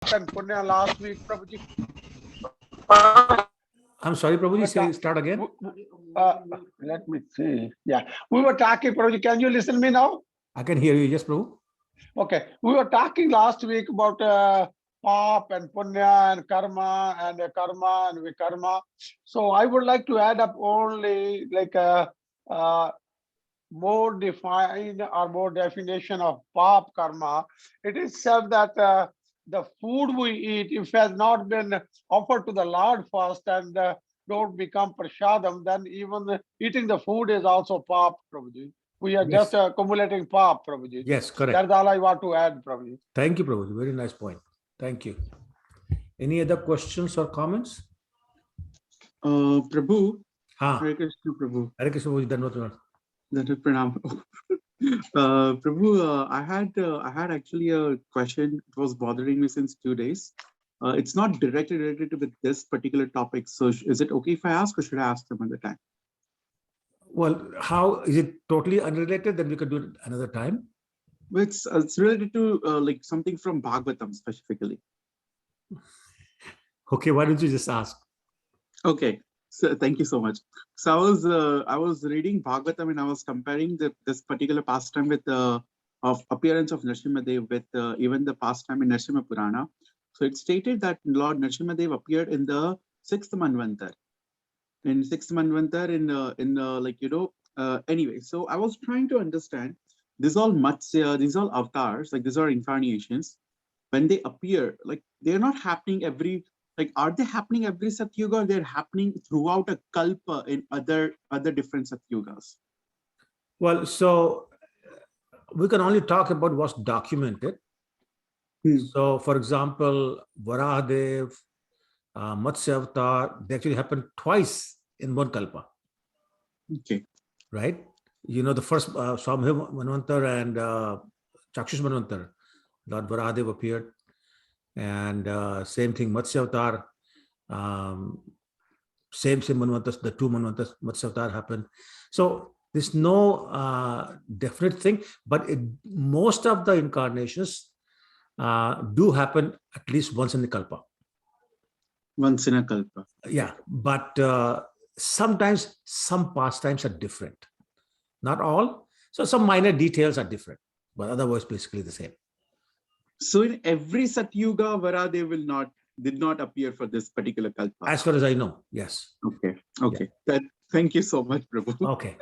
and Punya last week, Prabhuji. I'm sorry, Prabhuji, say start again. Let me see. Yeah, we were talking, Prabhuji. Can you listen to me now? I can hear you. Yes, Prabhu. Okay, we were talking last week about pap and punya and karma and vikarma. So I would like to add up only like a more define or more definition of pap karma. It is said that the food we eat, if has not been offered to the Lord first and don't become prashadam, then even eating the food is also pap, Prabhuji. We are just accumulating pap, Prabhuji. Yes, correct. That's all I want to add, Prabhuji. Thank you, Prabhuji. Very nice point. Thank you. Any other questions or comments? Prabhu. Ha. Hare Krishna, Prabhu. Hare Krishna, Prabhuji. Dhanavad. Pranam. Prabhu, I had actually a question. It was bothering me since 2 days. It's not directly related to this particular topic. So is it okay if I ask, or should I ask them another time? Well, how is it totally unrelated? Then we could do it another time. It's related to like something from Bhagavatam specifically. Okay, why don't you just ask? Okay, so thank you so much. So I was reading Bhagavatam and I was comparing this particular pastime with the appearance of Nrsimhadev with even the pastime in Nrsimha Purana. So it stated that Lord Nrsimhadev appeared in the 6th Manvantar. In 6th Manvantar anyway, so I was trying to understand these all Matsya, these all avatars, like these are incarnations. When they appear, like they're not happening are they happening every Satyuga, or they're happening throughout a kalpa in other different Satyugas? Well, so we can only talk about what's documented. So, for example, Varahadev, Matsya Avatar, they actually happened twice in one kalpa. Okay. Right? You know, the first Swambhu Manvantar and Chakshush Manvantar, Lord Varahadev appeared. And same thing, Matsya Avatar, same Manvantas, the two Manvantas, Matsya Avatar happened. So there's no definite thing, but most of the incarnations do happen at least once in the kalpa. Once in a kalpa. Yeah, but sometimes some pastimes are different. Not all. So some minor details are different, but otherwise basically the same. So in every Satyuga, Varahadev did not appear for this particular kalpa. As far as I know, yes. Okay. Yeah. Thank you so much, Prabhu. Okay.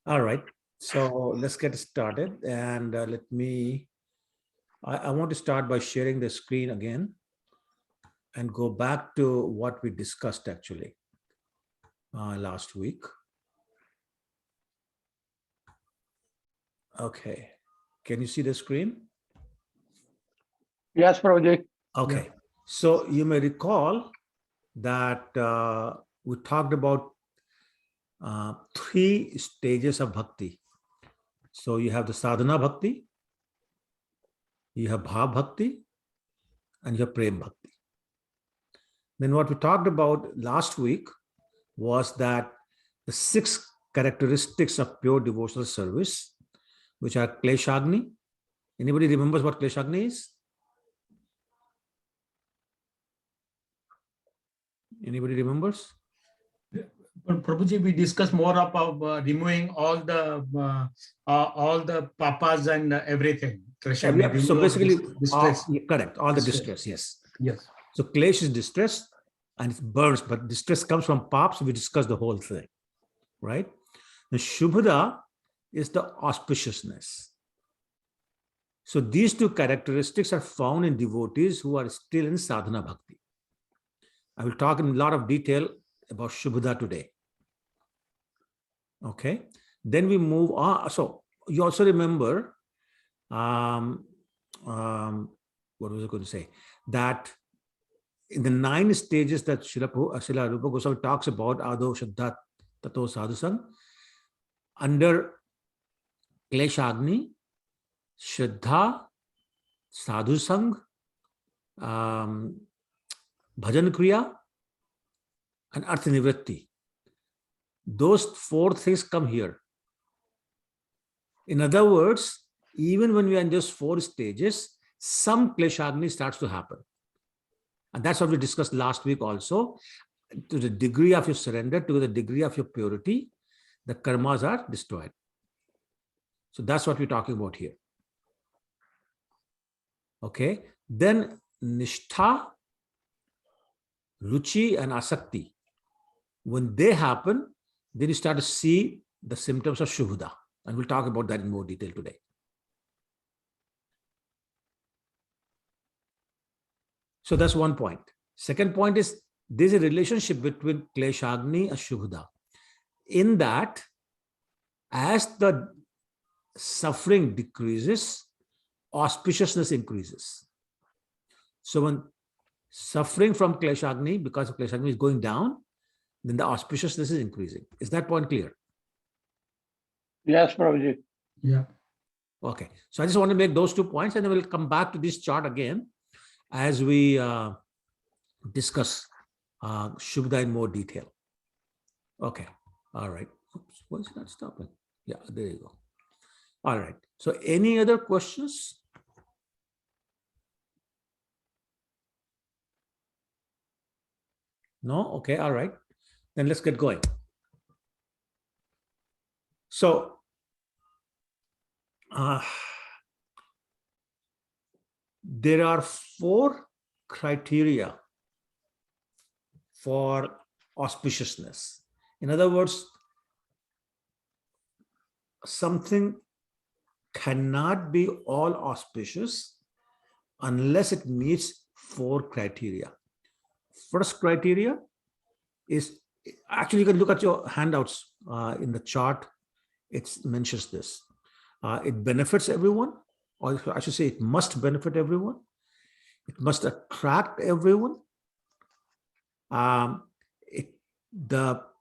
All right. So let's get started. And I want to start by sharing the screen again and go back to what we discussed actually last week. Okay. Can you see the screen? Yes, Prabhuji. Okay. So you may recall that we talked about 3 stages of bhakti. So you have the sadhana bhakti, you have bhav bhakti, and you have prem bhakti. Then what we talked about last week was that the 6 characteristics of pure devotional service, which are kleshagni. Anybody remembers what kleshagni is? Anybody remembers? Prabhuji, we discussed more about removing all the papas and everything. So basically, correct, all the distress, yes. Yes. So klesh is distress and it burns, but distress comes from paps. So we discussed the whole thing, right? The shubhada is the auspiciousness. So these 2 characteristics are found in devotees who are still in sadhana bhakti. I will talk in a lot of detail about shubhada today. Okay, then we move on. So you also remember, what was I going to say? That in the 9 stages that Srila Rupa Goswami talks about, Ado Shraddha Tato Sadhusang, under Kleshagni, Shraddha, Sadhusang, Bhajan Kriya, and Artha Nivritti. Those 4 things come here. In other words, even when we are in just 4 stages, some kleshagni starts to happen. And that's what we discussed last week also. To the degree of your surrender, to the degree of your purity, the karmas are destroyed. So that's what we're talking about here. Okay. Then nishtha, ruchi, and asakti. When they happen, then you start to see the symptoms of shubhada. And we'll talk about that in more detail today. So that's one point. Second point is there's a relationship between kleshagni and shubhada. In that, as the suffering decreases, auspiciousness increases. So when suffering from kleshagni, because of kleshagni, is going down, then the auspiciousness is increasing. Is that point clear? Yes, Prabhuji. Yeah. Okay. So I just want to make those 2 points, and then we'll come back to this chart again as we discuss Shubhada in more detail. Okay. All right. Oops, why is it not stopping? Yeah, there you go. All right. So any other questions? No? Okay. All right. Then let's get going. So there are 4 criteria for auspiciousness. In other words, something cannot be all auspicious unless it meets 4 criteria. First criteria is, actually you can look at your handouts in the chart. It mentions this. It benefits everyone, or I should say it must benefit everyone. It must attract everyone. The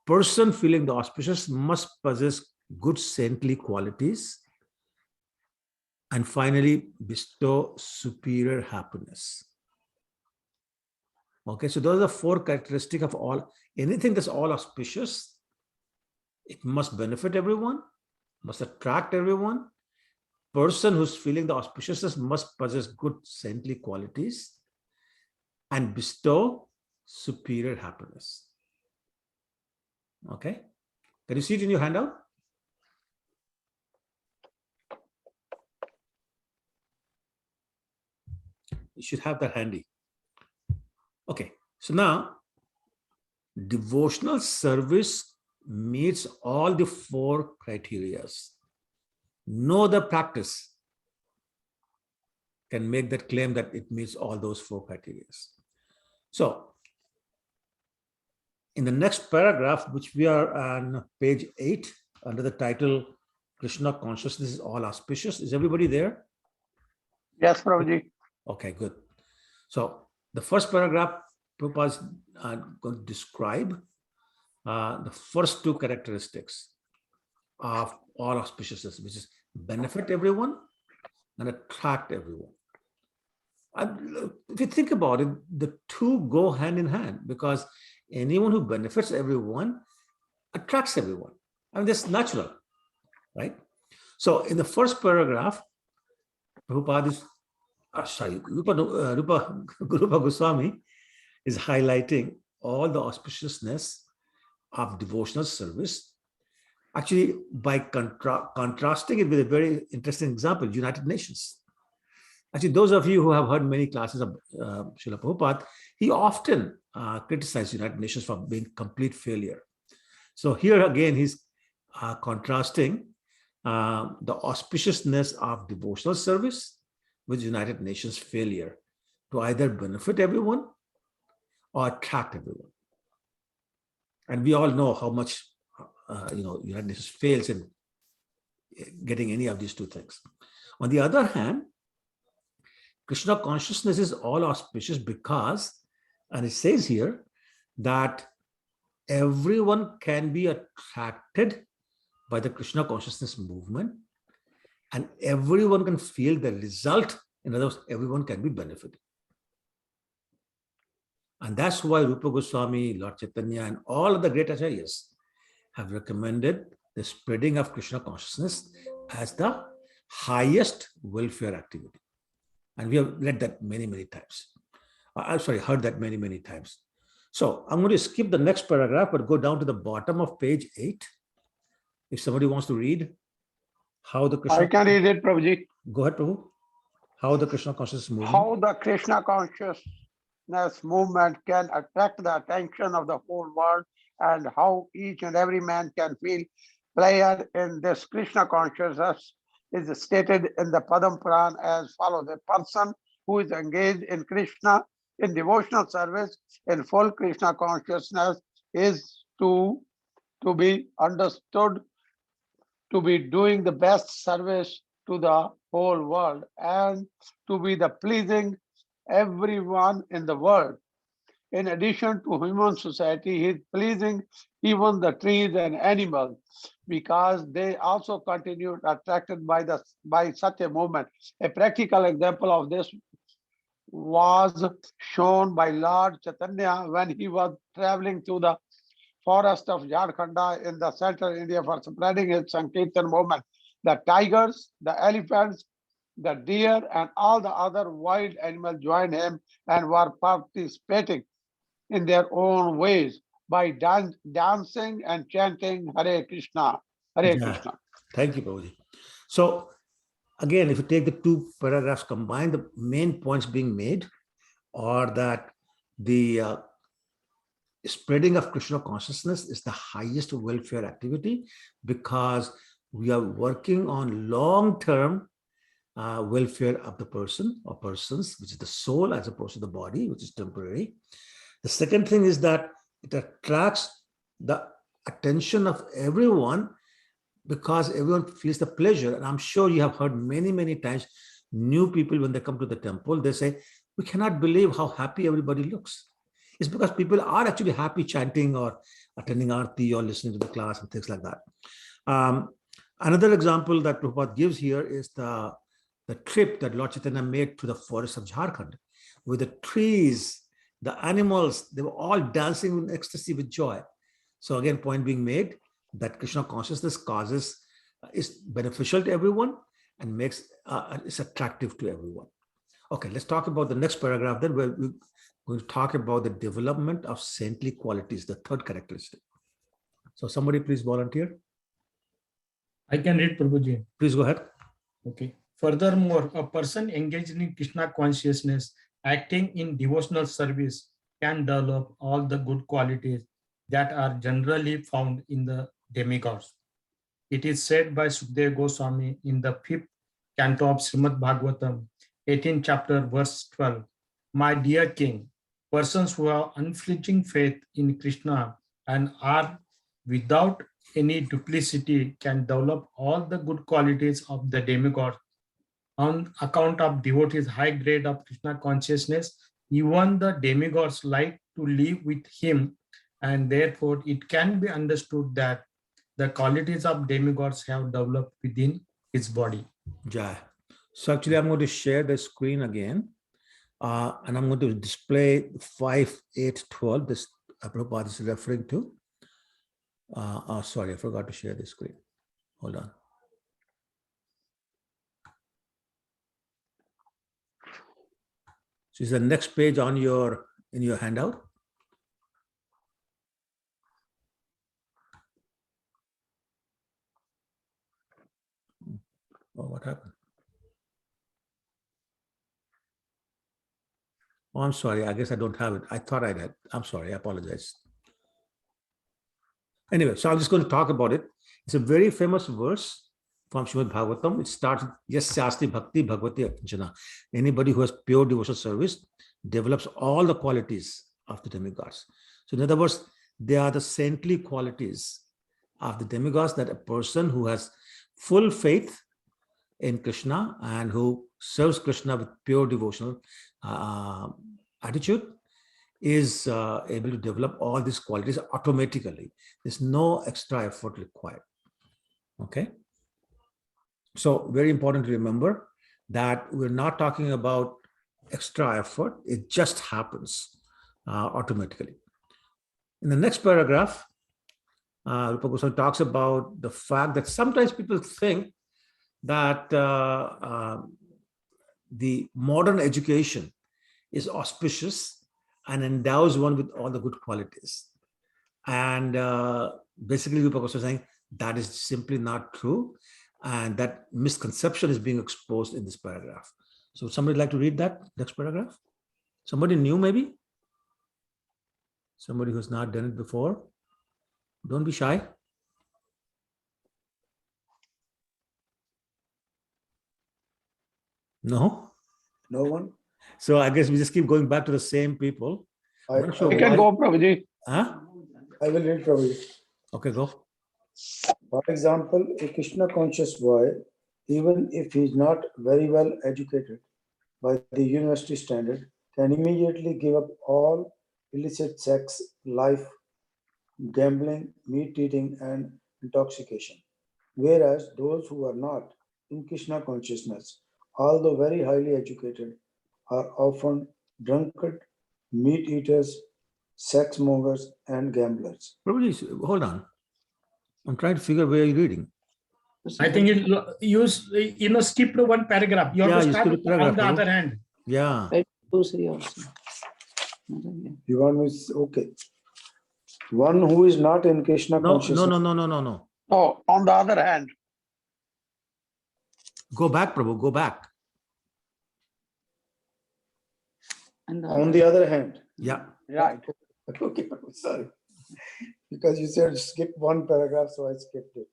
person feeling the auspicious must possess good saintly qualities. And finally, bestow superior happiness. Okay, so those are the 4 characteristics of all. Anything that's all auspicious, it must benefit everyone, must attract everyone. Person who's feeling the auspiciousness must possess good saintly qualities and bestow superior happiness. Okay, can you see it in your handout? You should have that handy. Okay, so now devotional service meets all the 4 criteria. No other practice can make that claim that it meets all those 4 criteria. So in the next paragraph, which we are on page 8, under the title Krishna consciousness is all auspicious. Is everybody there? Yes, Prabhuji. Okay, good. So the first paragraph, Prabhupada is going to describe the first 2 characteristics of all auspiciousness, which is benefit everyone and attract everyone. And if you think about it, the 2 go hand in hand, because anyone who benefits everyone attracts everyone. I mean, that's natural, right? So in the first paragraph, Prabhupada is, Rupa Goswami is highlighting all the auspiciousness of devotional service, actually by contrasting it with a very interesting example, United Nations. Actually, those of you who have heard many classes of Srila Prabhupada, he often criticized United Nations for being complete failure. So here again, he's contrasting the auspiciousness of devotional service with United Nations failure to either benefit everyone or attract everyone. And we all know how much United Nations fails in getting any of these 2 things. On the other hand, Krishna consciousness is all auspicious because, and it says here, that everyone can be attracted by the Krishna consciousness movement, and everyone can feel the result. In other words, everyone can be benefited. And that's why Rupa Goswami, Lord Chaitanya, and all of the great acharyas have recommended the spreading of Krishna consciousness as the highest welfare activity. And we have read that many, many times. I'm sorry, heard that many, many times. So I'm going to skip the next paragraph, but go down to the bottom of page 8. If somebody wants to read how the Krishna... I can read it, Prabhuji. Go ahead, Prabhu. How the Krishna consciousness movement... How the Krishna consciousness movement can attract the attention of the whole world, and how each and every man can feel pleasure in this Krishna consciousness is stated in the Padam Puran as follows. A person who is engaged in Krishna in devotional service in full Krishna consciousness is to be understood to be doing the best service to the whole world and to be the pleasing everyone in the world. In addition to human society, he is pleasing even the trees and animals because they also continue attracted by such a movement. A practical example of this was shown by Lord Chaitanya when he was traveling through the forest of Jharkhand in the central India for spreading his Sankirtan movement. The tigers, the elephants, the deer, and all the other wild animals joined him and were participating in their own ways by dancing and chanting Hare Krishna, Hare Krishna. Thank you, Prabhuji. So again, if you take the two paragraphs combined, the main points being made are that the spreading of Krishna consciousness is the highest welfare activity because we are working on long-term welfare of the person or persons, which is the soul as opposed to the body, which is temporary. The second thing is that it attracts the attention of everyone because everyone feels the pleasure. And I'm sure you have heard many, many times, new people, when they come to the temple, they say, we cannot believe how happy everybody looks. It's because people are actually happy chanting or attending Arti or listening to the class and things like that. Another example that Prabhupada gives here is the trip that Lord Chaitanya made to the forest of Jharkhand, with the trees, the animals, they were all dancing in ecstasy with joy. So again, point being made that Krishna consciousness is beneficial to everyone and makes it's attractive to everyone. Okay, let's talk about the next paragraph then, where we're going to talk about the development of saintly qualities, the third characteristic. So somebody please volunteer. I can read, Prabhuji. Please go ahead. Okay. Furthermore, a person engaged in Krishna consciousness, acting in devotional service, can develop all the good qualities that are generally found in the demigods. It is said by Sukadeva Goswami in the 5th canto of Srimad Bhagavatam, 18th chapter, verse 12. My dear king, persons who have unflinching faith in Krishna and are without any duplicity can develop all the good qualities of the demigod. On account of devotees' high grade of Krishna consciousness, even the demigods like to live with him, and therefore it can be understood that the qualities of demigods have developed within his body. Jai. So actually, I'm going to share the screen again, and I'm going to display 5, 8, 12. This Prabhupada is referring to. Sorry, I forgot to share the screen. Hold on. So is the next page on in your handout? Oh, what happened? Oh, I'm sorry. I guess I don't have it. I thought I had. I'm sorry. I apologize. Anyway, so I'm just going to talk about it. It's a very famous verse from Srimad Bhagavatam. It starts, yes, Shasti Bhakti Bhagavati Akinchana. Anybody who has pure devotional service develops all the qualities of the demigods. So in other words, they are the saintly qualities of the demigods that a person who has full faith in Krishna and who serves Krishna with pure devotional attitude is able to develop all these qualities automatically. There's no extra effort required. Okay. So very important to remember that we're not talking about extra effort. It just happens automatically. In the next paragraph, Rupa Goswami talks about the fact that sometimes people think that the modern education is auspicious and endows one with all the good qualities. And basically, Vipa was saying that is simply not true. And that misconception is being exposed in this paragraph. So somebody like to read that next paragraph? Somebody new, maybe? Somebody who's not done it before? Don't be shy. No? No one? So I guess we just keep going back to the same people. I'm not sure You can why. go, Prabhuji. Huh? I will read Prabhuji. Okay, go. For example, a Krishna conscious boy, even if he is not very well educated by the university standard, can immediately give up all illicit sex, life, gambling, meat eating, and intoxication. Whereas those who are not in Krishna consciousness, although very highly educated, are often drunkard, meat eaters, sex mongers, and gamblers. Probably, hold on. I'm trying to figure where you're reading. I think you skipped one paragraph. You have Yeah, to you start skipped a on paragraph, the Prabhu. other hand. Yeah. Dusri also. You want me to, okay. One who is not in Krishna No, consciousness. no. No, on the other hand. Go back, Prabhu, go back. And On the other hand, Yeah. Right. okay, sorry. Because you said skip one paragraph, so I skipped it.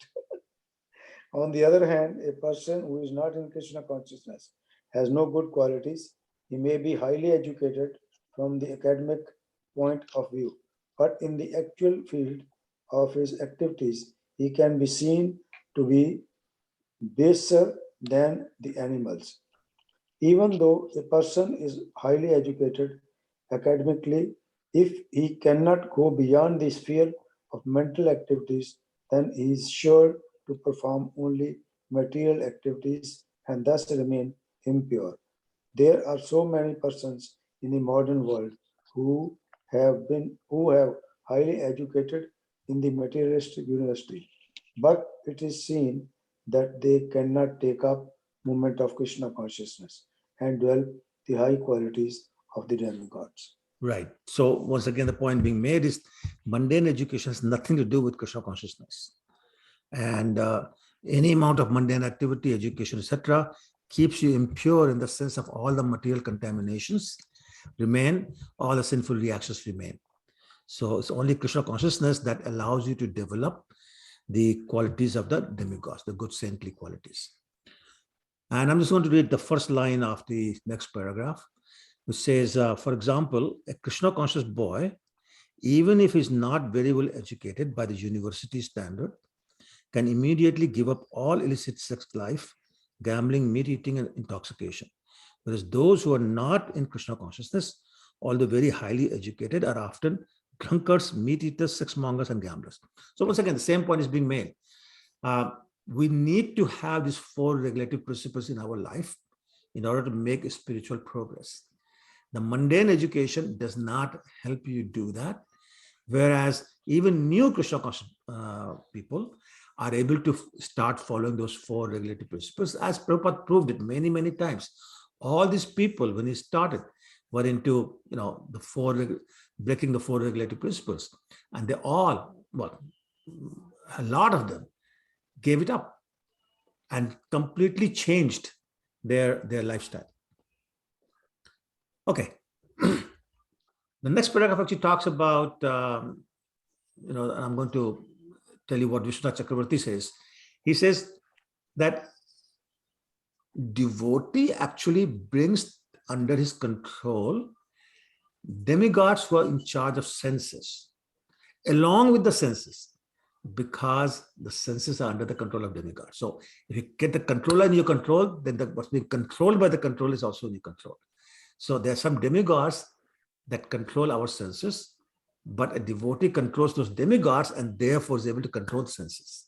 On the other hand, a person who is not in Krishna consciousness has no good qualities. He may be highly educated from the academic point of view, but in the actual field of his activities, he can be seen to be baser than the animals. Even though a person is highly educated academically, if he cannot go beyond the sphere of mental activities, then he is sure to perform only material activities and thus remain impure. There are so many persons in the modern world who have highly educated in the materialistic university, but it is seen that they cannot take up movement of Krishna consciousness and develop the high qualities of the demigods. Right. So once again, the point being made is mundane education has nothing to do with Krishna consciousness. And any amount of mundane activity, education, etc., keeps you impure in the sense of all the material contaminations remain, all the sinful reactions remain. So it's only Krishna consciousness that allows you to develop the qualities of the demigods, the good saintly qualities. And I'm just going to read the first line of the next paragraph, which says, for example, a Krishna conscious boy, even if he's not very well educated by the university standard, can immediately give up all illicit sex life, gambling, meat eating, and intoxication. Whereas those who are not in Krishna consciousness, although very highly educated, are often drunkards, meat eaters, sex mongers, and gamblers. So once again, the same point is being made. We need to have these four regulative principles in our life in order to make spiritual progress. The mundane education does not help you do that, whereas even new Krishna conscious people are able to start following those four regulative principles, as Prabhupada proved it many, many times. All these people, when he started, were into, breaking the four regulative principles. And they all, a lot of them gave it up and completely changed their lifestyle. Okay. The next paragraph actually talks about, and I'm going to tell you what Vishwanath Chakravarti says. He says that devotee actually brings under his control demigods who are in charge of senses, along with the senses, because the senses are under the control of demigods. So if you get the controller in your control, then what's being controlled by the control is also in your control. So there are some demigods that control our senses, but a devotee controls those demigods and therefore is able to control the senses.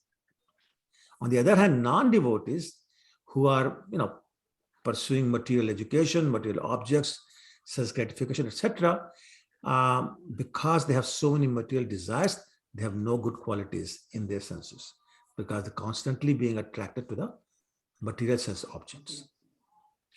On the other hand, non-devotees who are, pursuing material education, material objects, sense gratification, etc., because they have so many material desires, they have no good qualities in their senses because they're constantly being attracted to the material sense objects.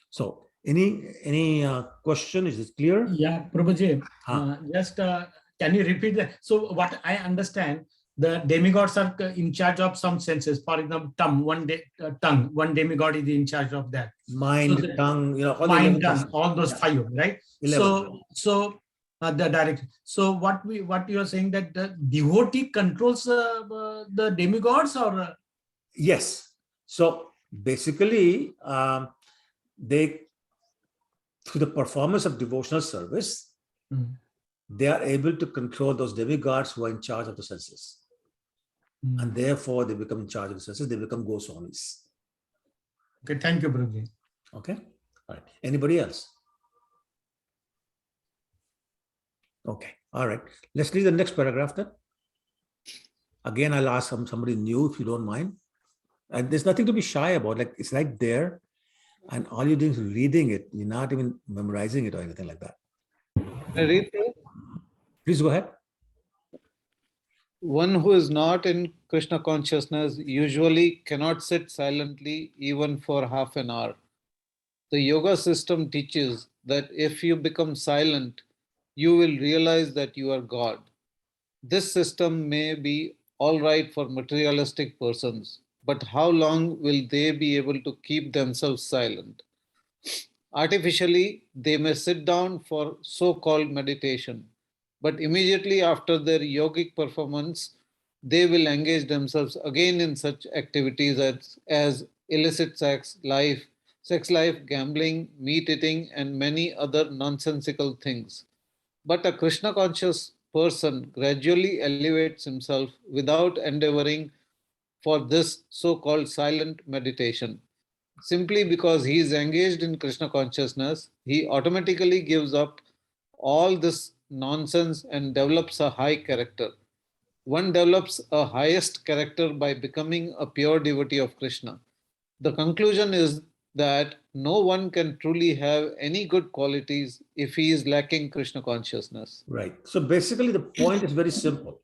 So Any question? Is it clear? Yeah, Prabhuji, Huh. just can you repeat that? So what I understand, the demigods are in charge of some senses. For example, tongue, one demigod is in charge of that. Mind, So the tongue, all the mind, 11 tongue, senses. all those Yeah. 5, right? 11. So the direction. So what you are saying, that the devotee controls the demigods, or Yes. So basically, they, through the performance of devotional service, they are able to control those demigods who are in charge of the senses. And therefore, they become in charge of the senses. They become Goswamis. Okay, thank you, Prabhuji. Okay. All right. Anybody else? Okay. All right. Let's read the next paragraph then. Again, I'll ask somebody new, if you don't mind. And there's nothing to be shy about. Like, it's right there, and all you're doing is reading it. You're not even memorizing it or anything like that. Please go ahead. One who is not in Krishna consciousness usually cannot sit silently even for half an hour. The yoga system teaches that if you become silent, you will realize that you are God. This system may be all right for materialistic persons, but how long will they be able to keep themselves silent? Artificially, they may sit down for so-called meditation, but immediately after their yogic performance, they will engage themselves again in such activities as illicit sex life, gambling, meat eating, and many other nonsensical things. But a Krishna conscious person gradually elevates himself without endeavoring for this so called silent meditation. Simply because he is engaged in Krishna consciousness, he automatically gives up all this nonsense and develops a high character. One develops a highest character by becoming a pure devotee of Krishna. The conclusion is that no one can truly have any good qualities if he is lacking Krishna consciousness. Right. So basically, the point is very simple.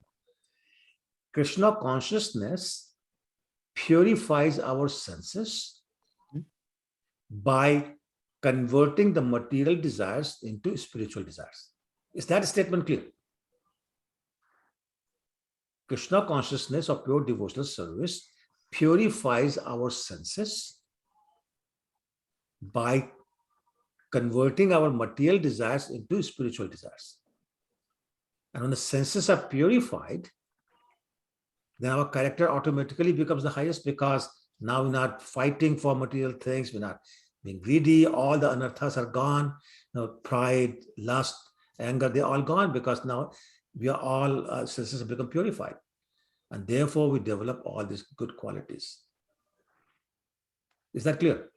Krishna consciousness purifies our senses by converting the material desires into spiritual desires. Is that statement clear? Krishna consciousness or pure devotional service purifies our senses by converting our material desires into spiritual desires. And when the senses are purified, then our character automatically becomes the highest, because now we're not fighting for material things, we're not being greedy, all the anarthas are gone, pride, lust, anger, they're all gone, because now we are all, senses have become purified. And therefore we develop all these good qualities. Is that clear?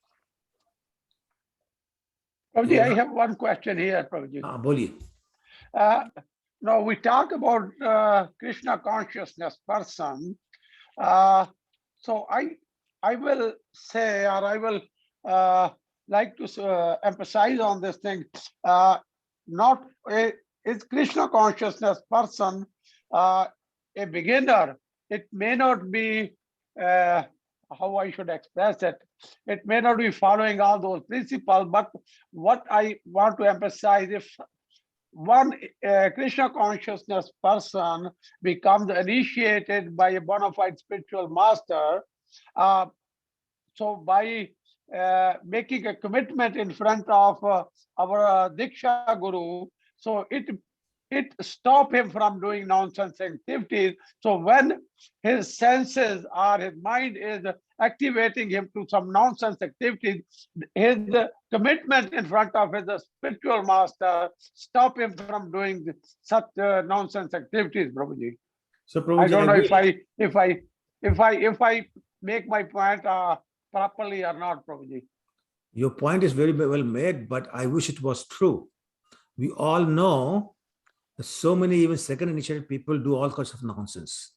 Prabhuji, I have one question here, Prabhuji. Boliye. Now we talk about Krishna consciousness person. So I will say, or I will like to emphasize on this thing. Is Krishna consciousness person a beginner? It may not be how I should express it. It may not be following all those principles, but what I want to emphasize, if one Krishna consciousness person becomes initiated by a bona fide spiritual master, so by making a commitment in front of our Diksha Guru, so it stop him from doing nonsense activities. So when his senses or his mind is activating him to some nonsense activities, his commitment in front of his spiritual master stop him from doing such nonsense activities, Prabhuji. So Prabhuji, I don't know if I make my point properly or not, Prabhuji. Your point is very well made, but I wish it was true. We all know that so many even second initiated people do all kinds of nonsense,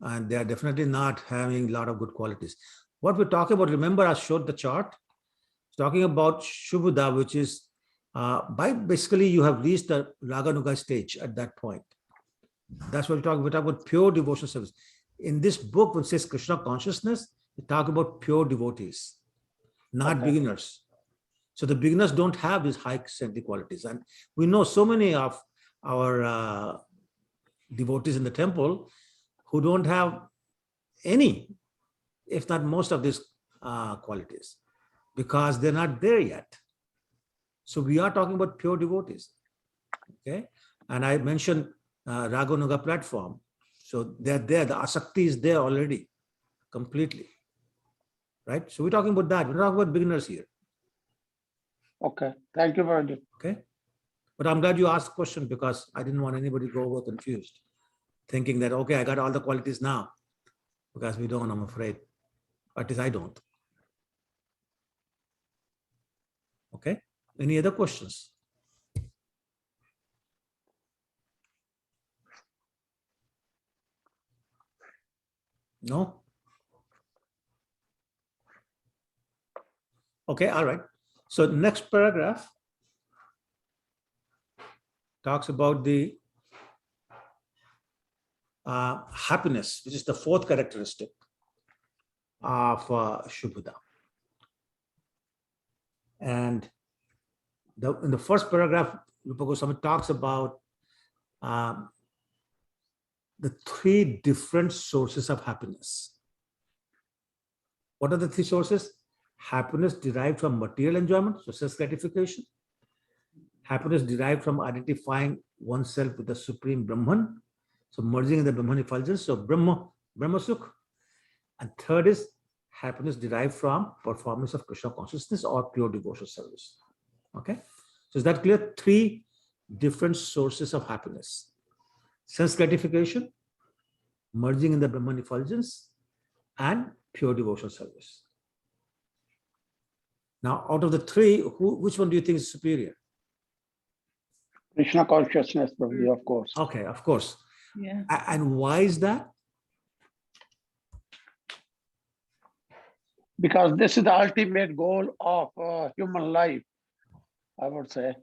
and they are definitely not having a lot of good qualities. What we're talking about, remember I showed the chart, talking about Shubhuda, which is by basically you have reached the Raganuga stage at that point. That's what we're talking about pure devotional service. In this book, when it says Krishna consciousness, we talk about pure devotees, not beginners. So the beginners don't have these high saintly qualities. And we know so many of our devotees in the temple who don't have any, if not most of these qualities, because they're not there yet. So we are talking about pure devotees. Okay. And I mentioned Raghunaga platform. So they're there. The asakti is there already completely. Right. So we're talking about that. We're not talking about beginners here. Okay, thank you very much. Okay. But I'm glad you asked the question, because I didn't want anybody to go over confused, thinking that, okay, I got all the qualities now. Because we don't, I'm afraid. At least I don't. Okay. Any other questions? No? Okay, all right. So next paragraph talks about the happiness, which is the fourth characteristic of Shubhada. And in the first paragraph, Rupa Goswami talks about the three different sources of happiness. What are the three sources? Happiness derived from material enjoyment, so self gratification. Happiness derived from identifying oneself with the supreme Brahman, so merging in the Brahman effulgence, so Brahma Sukh. And third is happiness derived from performance of Krishna consciousness or pure devotional service. Okay, so is that clear? Three different sources of happiness: sense gratification, merging in the Brahman effulgence, and pure devotional service. Now, out of the three, which one do you think is superior? Krishna consciousness, Prabhuji, of course. Okay, of course. Yeah. And why is that? Because this is the ultimate goal of human life, I would say.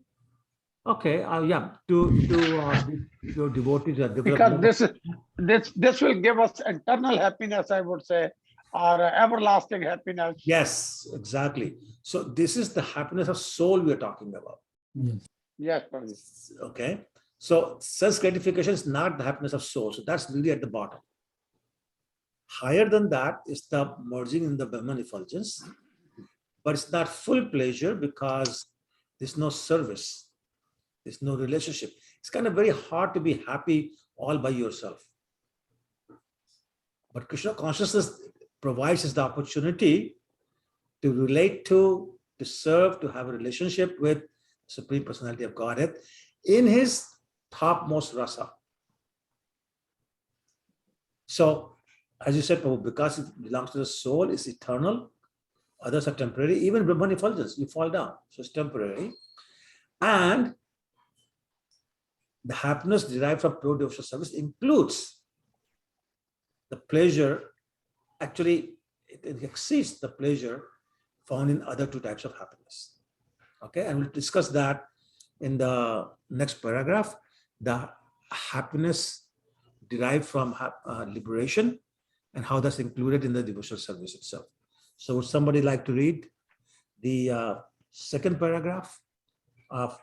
Okay, yeah, to your devotees are Because this will give us eternal happiness, I would say, or everlasting happiness. Yes, exactly. So this is the happiness of soul we are talking about. Yes, Prabhuji. Okay, so self gratification is not the happiness of soul. So that's really at the bottom. Higher than that is the merging in the Brahman effulgence, but it's not full pleasure because there's no service, there's no relationship. It's kind of very hard to be happy all by yourself. But Krishna consciousness provides us the opportunity to relate to serve, to have a relationship with Supreme Personality of Godhead in his topmost rasa. So, as you said, Prabhu, because it belongs to the soul, it's eternal, others are temporary, even Brahman effulgence, you fall down, so it's temporary. And the happiness derived from pure devotional service includes the pleasure, actually, it exceeds the pleasure found in other two types of happiness. Okay, and we'll discuss that in the next paragraph, the happiness derived from liberation and how that's included in the devotional service itself. So would somebody like to read the second paragraph of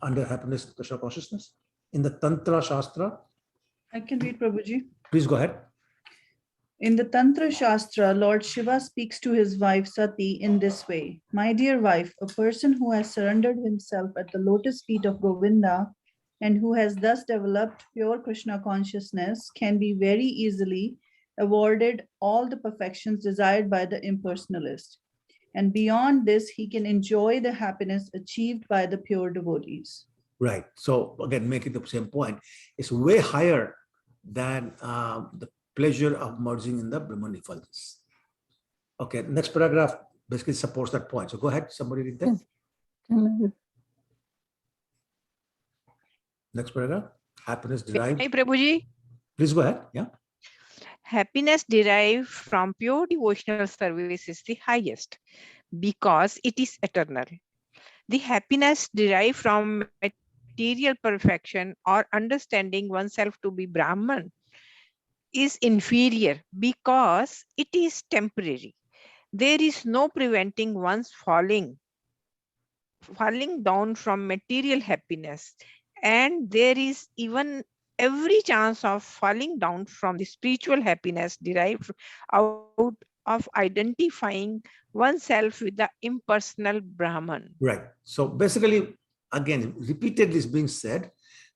under happiness and Krishna consciousness in the Tantra Shastra? I can read, Prabhuji. Please go ahead. In the Tantra Shastra, Lord Shiva speaks to his wife Sati in this way. My dear wife, a person who has surrendered himself at the lotus feet of Govinda and who has thus developed pure Krishna consciousness can be very easily awarded all the perfections desired by the impersonalist. And beyond this, he can enjoy the happiness achieved by the pure devotees. Right. So again, making the same point, it's way higher than the pleasure of merging in the Brahman effulgence. Okay, next paragraph basically supports that point. So go ahead, somebody read that. Next paragraph, happiness derived. Hey, Prabhuji. Please go ahead. Yeah. Happiness derived from pure devotional service is the highest because it is eternal. The happiness derived from material perfection or understanding oneself to be Brahman is inferior because it is temporary. There is no preventing one's falling falling down from material happiness, and there is even every chance of falling down from the spiritual happiness derived out of identifying oneself with the impersonal Brahman. Right. So basically, again, repeatedly is being said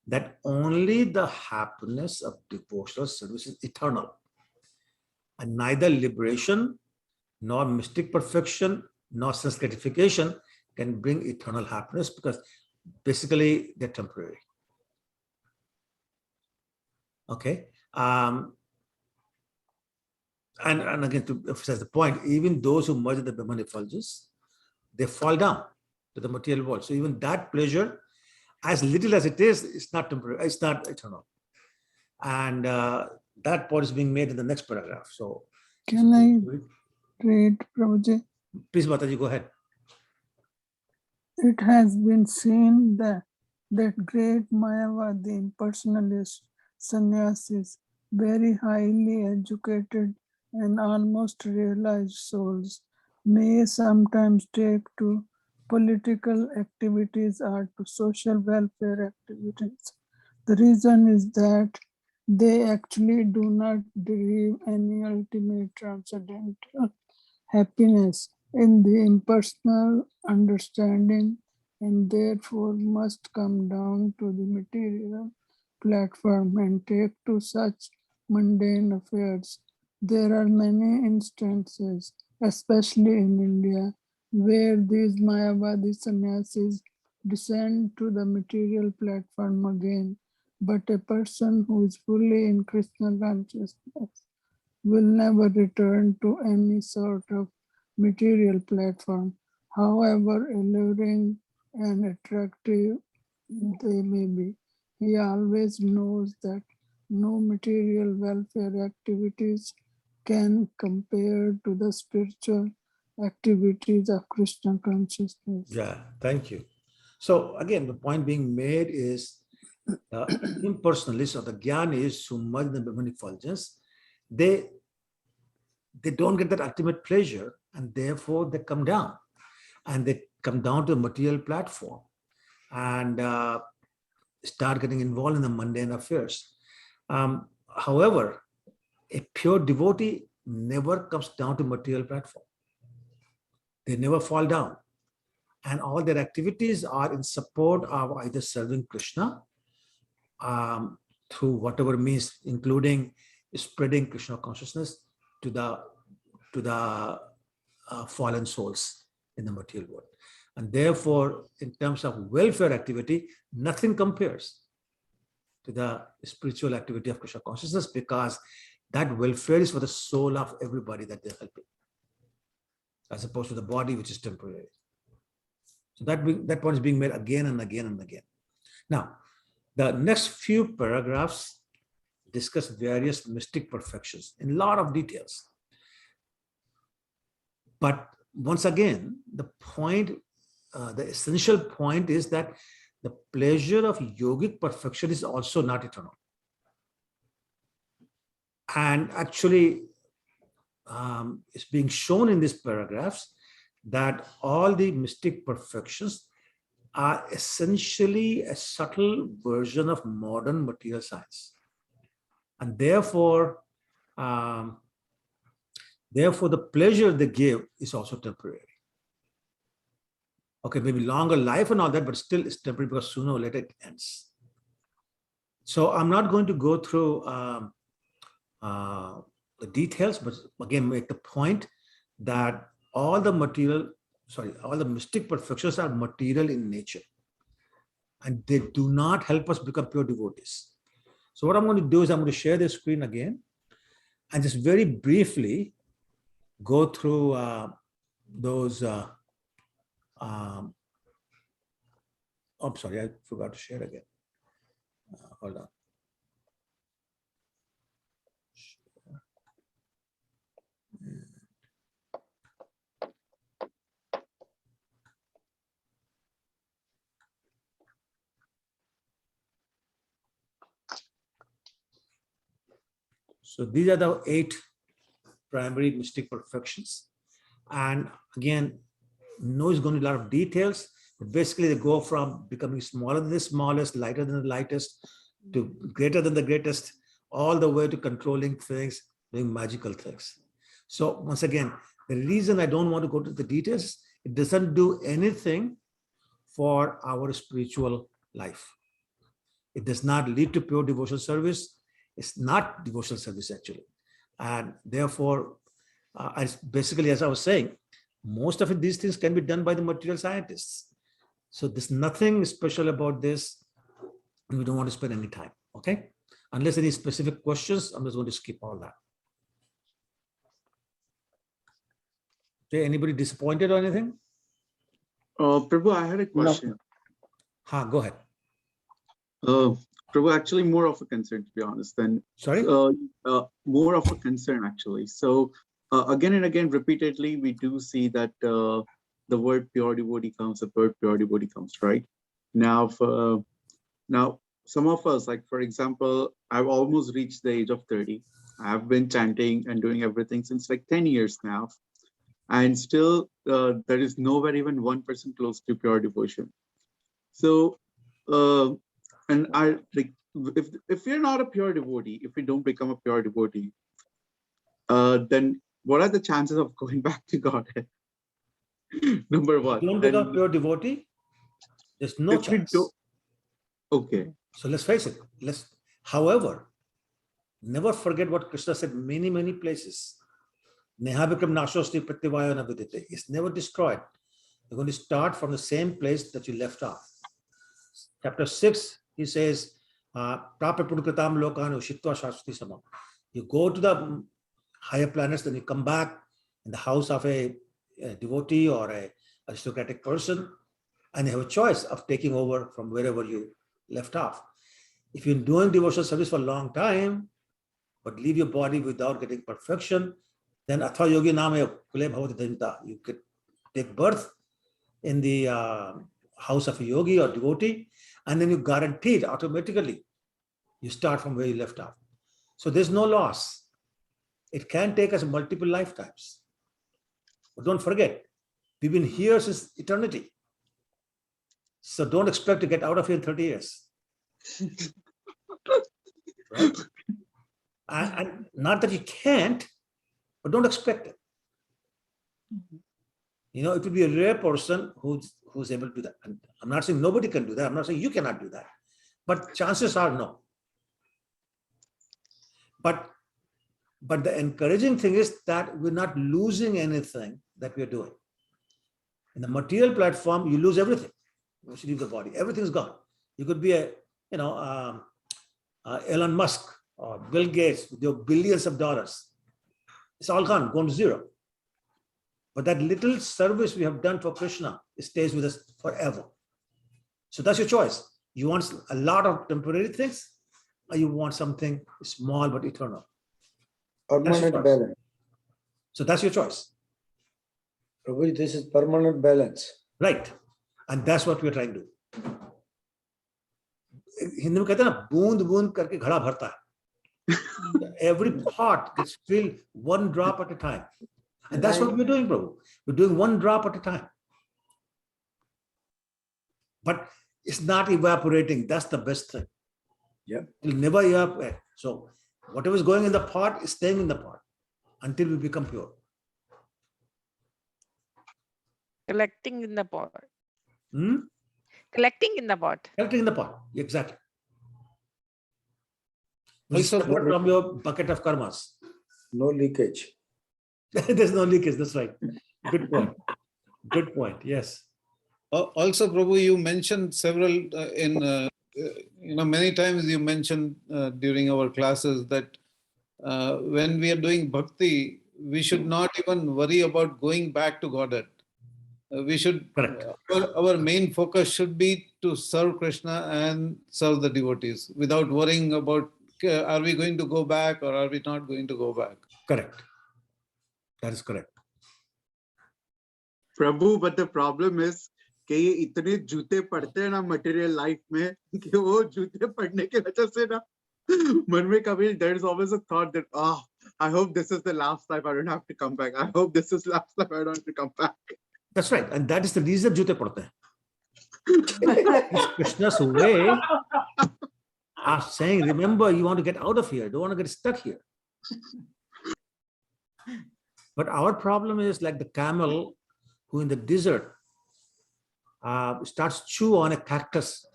that only the happiness of devotional service is eternal. And neither liberation, nor mystic perfection, nor sense gratification can bring eternal happiness, because basically they're temporary. Okay. And again, to emphasize the point, even those who merge the Brahman effulgence, they fall down to the material world. So even that pleasure, as little as it is, it's not temporary, it's not eternal. And that point is being made in the next paragraph. So can I read, Prabhuji? Please, Mataji, go ahead. It has been seen that great Mayavadi impersonalist sannyasis, very highly educated and almost realized souls, may sometimes take to political activities or to social welfare activities. The reason is that they actually do not derive any ultimate transcendental happiness in the impersonal understanding, and therefore must come down to the material platform and take to such mundane affairs. There are many instances, especially in India, where these Mayavadi sannyasis descend to the material platform again, but a person who is fully in Krishna consciousness will never return to any sort of material platform, however alluring and attractive they may be. He always knows that no material welfare activities can compare to the spiritual activities of Krishna consciousness. Yeah, thank you. So again, the point being made is impersonalists or the Gyanis who merge the Brahman effulgence, they don't get that ultimate pleasure, and therefore they come down, and they come down to the material platform and start getting involved in the mundane affairs. However, a pure devotee never comes down to material platform. They never fall down, and all their activities are in support of either serving Krishna through whatever means, including spreading Krishna consciousness to the fallen souls in the material world. And therefore, in terms of welfare activity, nothing compares to the spiritual activity of Krishna consciousness, because that welfare is for the soul of everybody that they're helping, as opposed to the body, which is temporary. So that point is being made again and again and again. Now, the next few paragraphs discuss various mystic perfections in a lot of details. But once again, the point, the essential point is that the pleasure of yogic perfection is also not eternal. And actually, it's being shown in these paragraphs that all the mystic perfections are essentially a subtle version of modern material science. And therefore, the pleasure they give is also temporary. Okay, maybe longer life and all that, but still it's temporary, because sooner or later it ends. So I'm not going to go through the details, but again, make the point that all the mystic perfections are material in nature, and they do not help us become pure devotees. So what I'm going to do is I'm going to share the screen again and just very briefly go through those. I'm sorry, I forgot to share again. Hold on. So these are the 8 primary mystic perfections. And again, no is going to be a lot of details. Basically, they go from becoming smaller than the smallest, lighter than the lightest, to greater than the greatest, all the way to controlling things, doing magical things. So once again, the reason I don't want to go to the details, it doesn't do anything for our spiritual life. It does not lead to pure devotional service. It's not devotional service actually. And therefore, basically, as I was saying, most of these things can be done by the material scientists. So there's nothing special about this. And we don't want to spend any time, okay? Unless any specific questions, I'm just going to skip all that. Okay, anybody disappointed or anything? Prabhu, I had a question. Go ahead. Prabhu, actually more of a concern, to be honest, than Sorry? more of a concern actually. So again and again, repeatedly, we do see that the word pure devotee comes, right? Now, now some of us, like for example, I've almost reached the age of 30. I've been chanting and doing everything since like 10 years now. And still there is nowhere even 1% close to pure devotion. So, and I like, if you're not a pure devotee, if we don't become a pure devotee, then what are the chances of going back to Godhead? Number one. Don't become pure devotee, there's no chance. Okay. So let's face it. However, never forget what Krishna said many places. It's never destroyed. You're going to start from the same place that you left off. Chapter 6, he says, you go to the higher planets, then you come back in the house of a devotee or a aristocratic person, and you have a choice of taking over from wherever you left off. If you're doing devotional service for a long time, but leave your body without getting perfection, then Atha Yogi Name Kule Bhavati Dhanita. You could take birth in the house of a yogi or devotee, and then you guaranteed automatically you start from where you left off. So there's no loss. It can take us multiple lifetimes. But don't forget, we've been here since eternity. So don't expect to get out of here in 30 years. Right? And not that you can't, but don't expect it. You know, it would be a rare person who's able to do that. And I'm not saying nobody can do that. I'm not saying you cannot do that. But chances are no. But the encouraging thing is that we're not losing anything that we're doing. In the material platform, you lose everything. Once you leave the body, everything's gone. You could be Elon Musk or Bill Gates with your billions of dollars. It's all gone to zero. But that little service we have done for Krishna, it stays with us forever. So that's your choice. You want a lot of temporary things, or you want something small but eternal. Permanent balance. So that's your choice. Prabhuji, this is permanent balance. Right. And that's what we're trying to do. Hindi में कहते हैं ना, बूंद बूंद करके घड़ा भरता है. Every pot gets filled one drop at a time. And that's what we're doing, Prabhu. We're doing one drop at a time. But it's not evaporating. That's the best thing. Yeah. It'll never evaporate. So whatever is going in the pot is staying in the pot until we become pure. Collecting in the pot. Hmm? Collecting in the pot. Collecting in the pot. Exactly. Also, from your bucket of karmas. No leakage. There's no leakage. That's right. Good point. Good point. Yes. Also, Prabhu, you mentioned several many times you mentioned during our classes that when we are doing bhakti, we should not even worry about going back to Godhead. We should, our main focus should be to serve Krishna and serve the devotees without worrying about are we going to go back or are we not going to go back. Correct. That is correct. Prabhu, but the problem is कि ये इतने जूते पड़ते हैं ना material life में कि वो जूते पड़ने के वजह से ना मन में कभी there is always a thought that I hope this is the last time I don't have to come back. I hope this is last time I don't have to come back. That's right. And that is the reason jute padte hain. It's Krishna's way of saying, remember, you want to get out of here, don't want to get stuck here. But our problem is like the camel who in the desert starts chew on a cactus.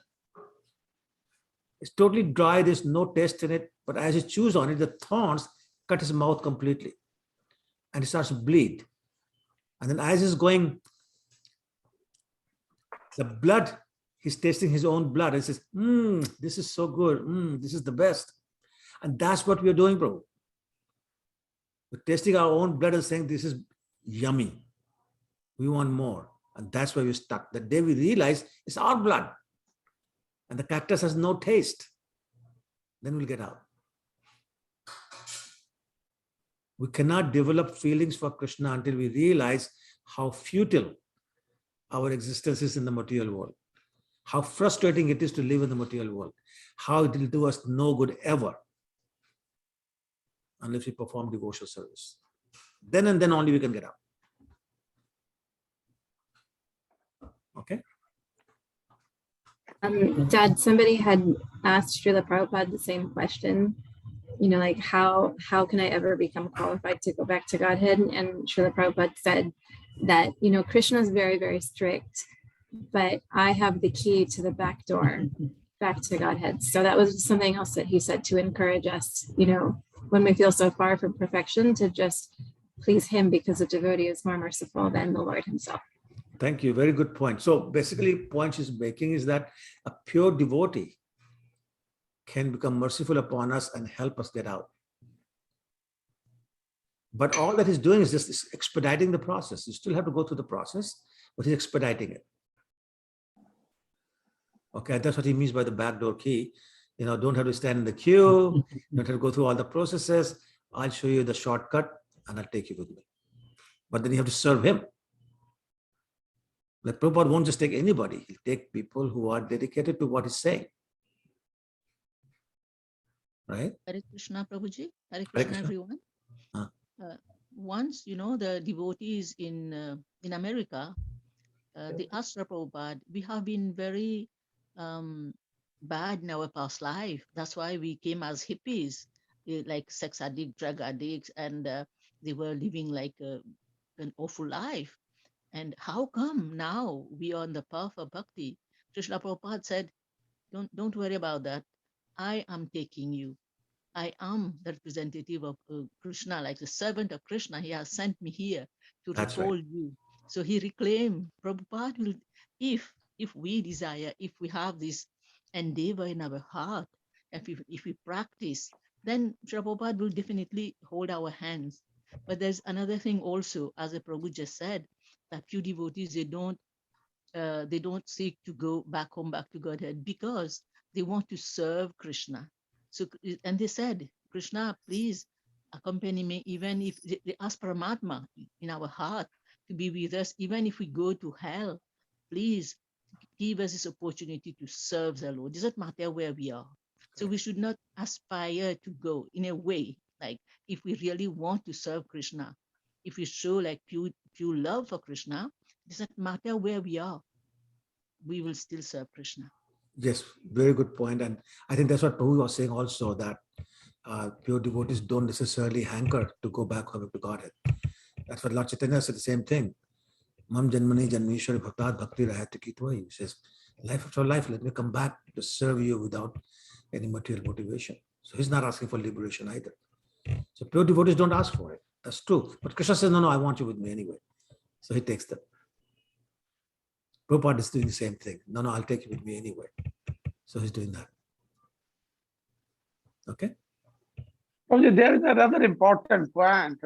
It's totally dry, there's no taste in it, but as he chews on it, the thorns cut his mouth completely and he starts to bleed. And then as he's going, the blood, he's tasting his own blood and says, this is so good, this is the best. And that's what we're doing, bro. We're tasting our own blood and saying, this is yummy. We want more. And that's why we're stuck. The day we realize it's our blood and the cactus has no taste, then we'll get out. We cannot develop feelings for Krishna until we realize how futile our existence is in the material world, how frustrating it is to live in the material world, how it will do us no good ever unless we perform devotional service. Then and then only we can get out. Okay? Dad, somebody had asked Srila Prabhupada the same question, like how can I ever become qualified to go back to Godhead? And Srila Prabhupada said that, Krishna is very, very strict, but I have the key to the back door back to Godhead. So that was something else that he said to encourage us, when we feel so far from perfection, to just please him, because the devotee is more merciful than the Lord himself. Thank you. Very good point. So basically, point she's making is that a pure devotee can become merciful upon us and help us get out. But all that he's doing is just expediting the process. You still have to go through the process, but he's expediting it. Okay, that's what he means by the backdoor key. Don't have to stand in the queue, don't have to go through all the processes. I'll show you the shortcut and I'll take you with me. But then you have to serve him. Like Prabhupada won't just take anybody, he'll take people who are dedicated to what he's saying. Right? Hare Krishna, Prabhuji. Hare Krishna, everyone. Once, the devotees in America, they asked Prabhupada, we have been very bad in our past life. That's why we came as hippies, like sex addicts, drug addicts, and they were living like an awful life. And how come now we are on the path of bhakti? Srila Prabhupada said, don't worry about that. I am taking you. I am the representative of Krishna, like the servant of Krishna. He has sent me here to recall you. So he reclaimed. Prabhupada will, if we desire, if we have this endeavor in our heart, if we practice, then Prabhupada will definitely hold our hands. But there's another thing also, as the Prabhu just said, that few devotees, they don't seek to go back home, back to Godhead, because they want to serve Krishna. So, and they said, Krishna, please accompany me, even if they ask Paramatma in our heart to be with us, even if we go to hell, please give us this opportunity to serve the Lord. It doesn't matter where we are. So we should not aspire to go in a way, like if we really want to serve Krishna, if we show like pure love for Krishna, it doesn't matter where we are, we will still serve Krishna. Yes, very good point. And I think that's what Prabhu was saying also, that pure devotees don't necessarily hanker to go back home to Godhead. That's what Lord Chaitanya said, the same thing. Mam janmani janmeshwari bhaktad bhakti rahati kitvai. He says, life after life, let me come back to serve you without any material motivation. So he's not asking for liberation either. So pure devotees don't ask for it. That's true. But Krishna says, no, I want you with me anyway. So he takes them. Prabhupada is doing the same thing. No, I'll take you with me anyway. So he's doing that. Okay? There is another important point,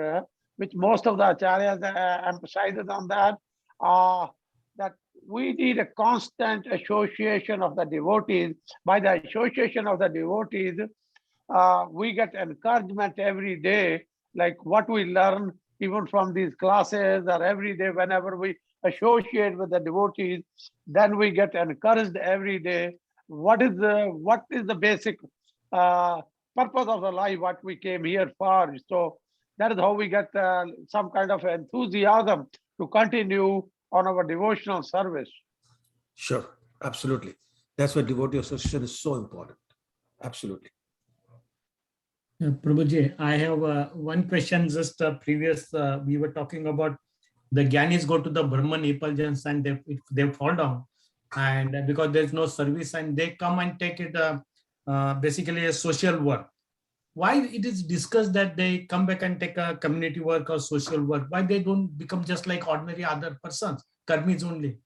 which most of the acharyas emphasizes on that, that we need a constant association of the devotees. By the association of the devotees, we get encouragement every day, like what we learn even from these classes, or every day whenever we associate with the devotees, then we get encouraged every day. What is the basic purpose of the life, what we came here for? So that is how we get some kind of enthusiasm to continue on our devotional service. Sure. Absolutely. That's why devotee association is so important. Absolutely. Prabhuji, I have one question. Just previous, we were talking about the Gyanis go to the Brahman effulgence and they fall down, and because there's no service, and they come and take it basically a social work. Why it is discussed that they come back and take a community work or social work? Why they don't become just like ordinary other persons, karmis only?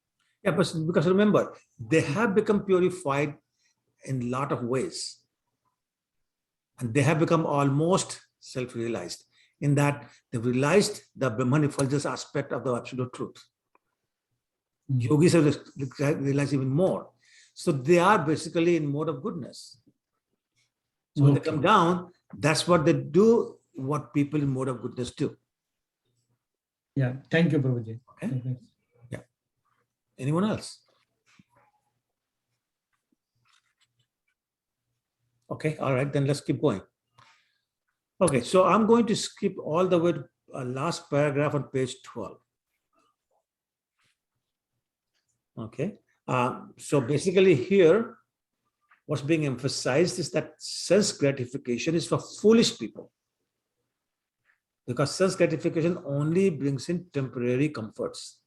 Yeah, but because remember, they have become purified in a lot of ways. And they have become almost self-realized in that they've realized the Brahman effulgence aspect of the absolute truth. Yogis have realized even more. So they are basically in mode of goodness. So when they come down, that's what they do, what people in mode of goodness do. Yeah, thank you, Prabhuji. Okay. Yeah. Anyone else? Okay, all right, then let's keep going. Okay, so I'm going to skip all the way to last paragraph on page 12. Okay, so basically here, what's being emphasized is that sense gratification is for foolish people, because sense gratification only brings in temporary comforts.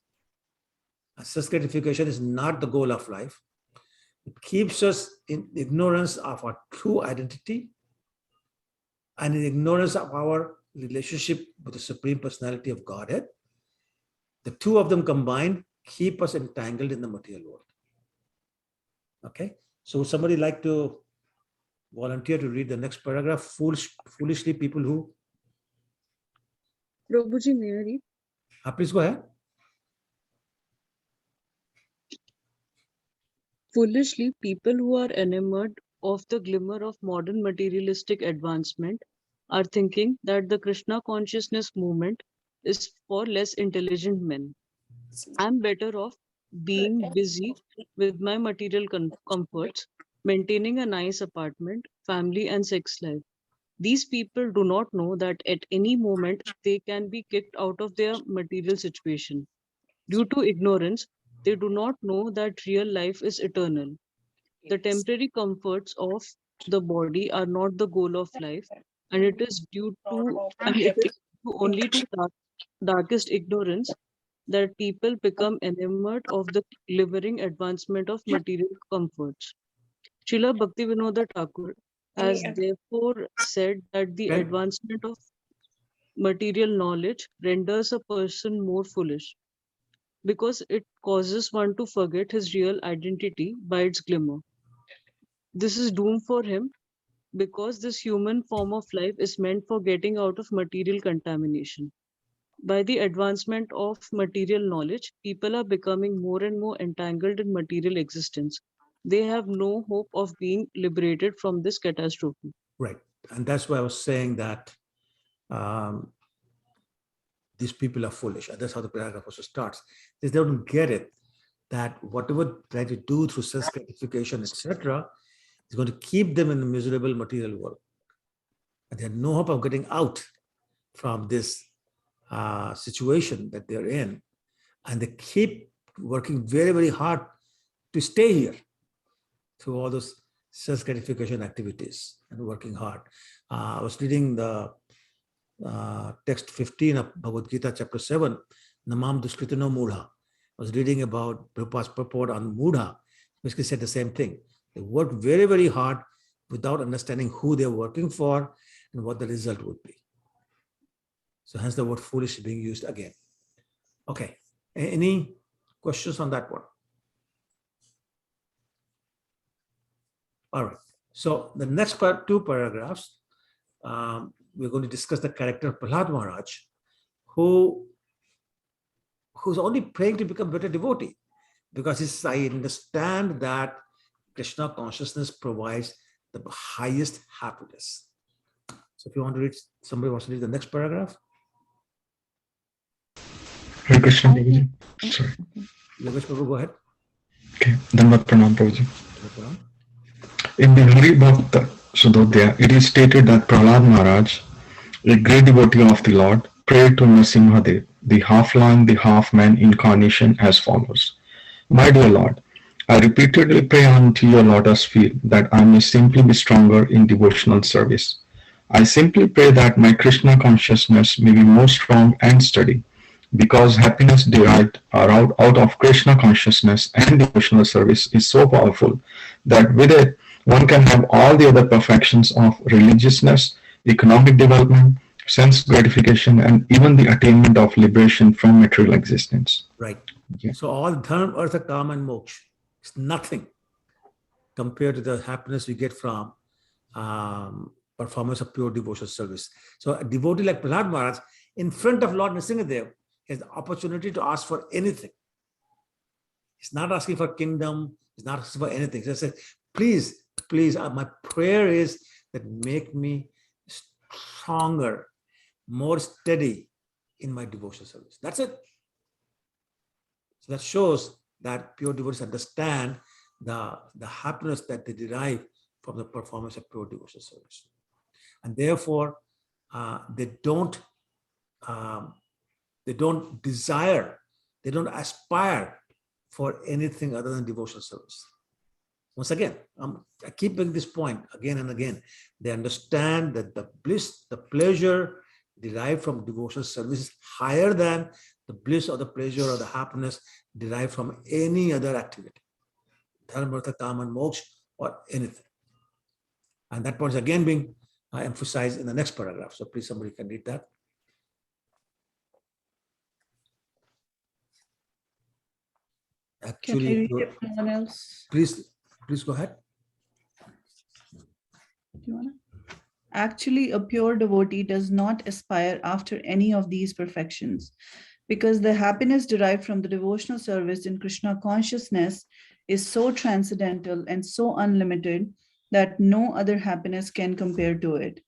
And sense gratification is not the goal of life. It keeps us in ignorance of our true identity and in ignorance of our relationship with the Supreme Personality of Godhead. The two of them combined keep us entangled in the material world. Okay, so would somebody like to volunteer to read the next paragraph? Foolishly people who? Prabhuji, may I read? Please go ahead. Foolishly, people who are enamored of the glimmer of modern materialistic advancement are thinking that the Krishna consciousness movement is for less intelligent men. I'm better off being busy with my material comforts, maintaining a nice apartment, family, and sex life. These people do not know that at any moment they can be kicked out of their material situation. Due to ignorance, they do not know that real life is eternal. The temporary comforts of the body are not the goal of life, and it is due to, it is due only to darkest ignorance that people become enamored of the glimmering advancement of material comforts. Srila Bhaktivinoda Thakur has therefore said that the advancement of material knowledge renders a person more foolish, because it causes one to forget his real identity by its glimmer. This is doom for him, because this human form of life is meant for getting out of material contamination. By the advancement of material knowledge, people are becoming more and more entangled in material existence. They have no hope of being liberated from this catastrophe. Right. And that's why I was saying that these people are foolish. And that's how the paragraph also starts. They don't get it, that whatever they try to do through sense gratification, etc., is going to keep them in the miserable material world. And they have no hope of getting out from this situation that they're in. And they keep working very, very hard to stay here through all those sense gratification activities and working hard. I was reading the text 15 of Bhagavad Gita, chapter 7, Namam Duskritano Mudha. I was reading about Prabhupada's purport on Mudha. Basically said the same thing. They work very, very hard without understanding who they're working for and what the result would be. So hence the word foolish is being used again. Okay, any questions on that one? All right, so the next two paragraphs, we're going to discuss the character of Prahlad Maharaj, who's only praying to become a better devotee, because he says, I understand that Krishna consciousness provides the highest happiness. So if you want to read, somebody wants to read the next paragraph. Hare Krishna, Prabhuji. Sorry. Yogesh Prabhu, go ahead. Okay, Dhanvat Pranam, Prabhuji. In the Hari Bhakta Sudodhya, it is stated that Prahlad Maharaj, a great devotee of the Lord, prayed to Nrsimhadev, the half-lion, the half-man incarnation as follows. My dear Lord, I repeatedly pray unto your lotus feet that I may simply be stronger in devotional service. I simply pray that my Krishna consciousness may be more strong and steady, because happiness derived out of Krishna consciousness and devotional service is so powerful that with it one can have all the other perfections of religiousness, economic development, sense gratification, and even the attainment of liberation from material existence. Right. Okay. So all dharma, artha, kama, and moksha is nothing compared to the happiness we get from performance of pure devotional service. So a devotee like Prahlad Maharaj, in front of Lord Nrsimhadev, has the opportunity to ask for anything. He's not asking for kingdom. He's not asking for anything. He says, please, please, my prayer is that make me stronger, more steady in my devotional service. That's it. So that shows that pure devotees understand the happiness that they derive from the performance of pure devotional service. And therefore, they don't desire, they don't aspire for anything other than devotional service. Once again, I keep making this point again and again. They understand that the bliss, the pleasure derived from devotional service is higher than the bliss or the pleasure or the happiness derived from any other activity, dharma, artha, kama, and moksha, or anything. And that point is again being emphasized in the next paragraph. So please, somebody can read that. Actually, Can I read it for someone else? Please go ahead. Do you wanna? Actually, a pure devotee does not aspire after any of these perfections, because the happiness derived from the devotional service in Krishna consciousness is so transcendental and so unlimited that no other happiness can compare to it.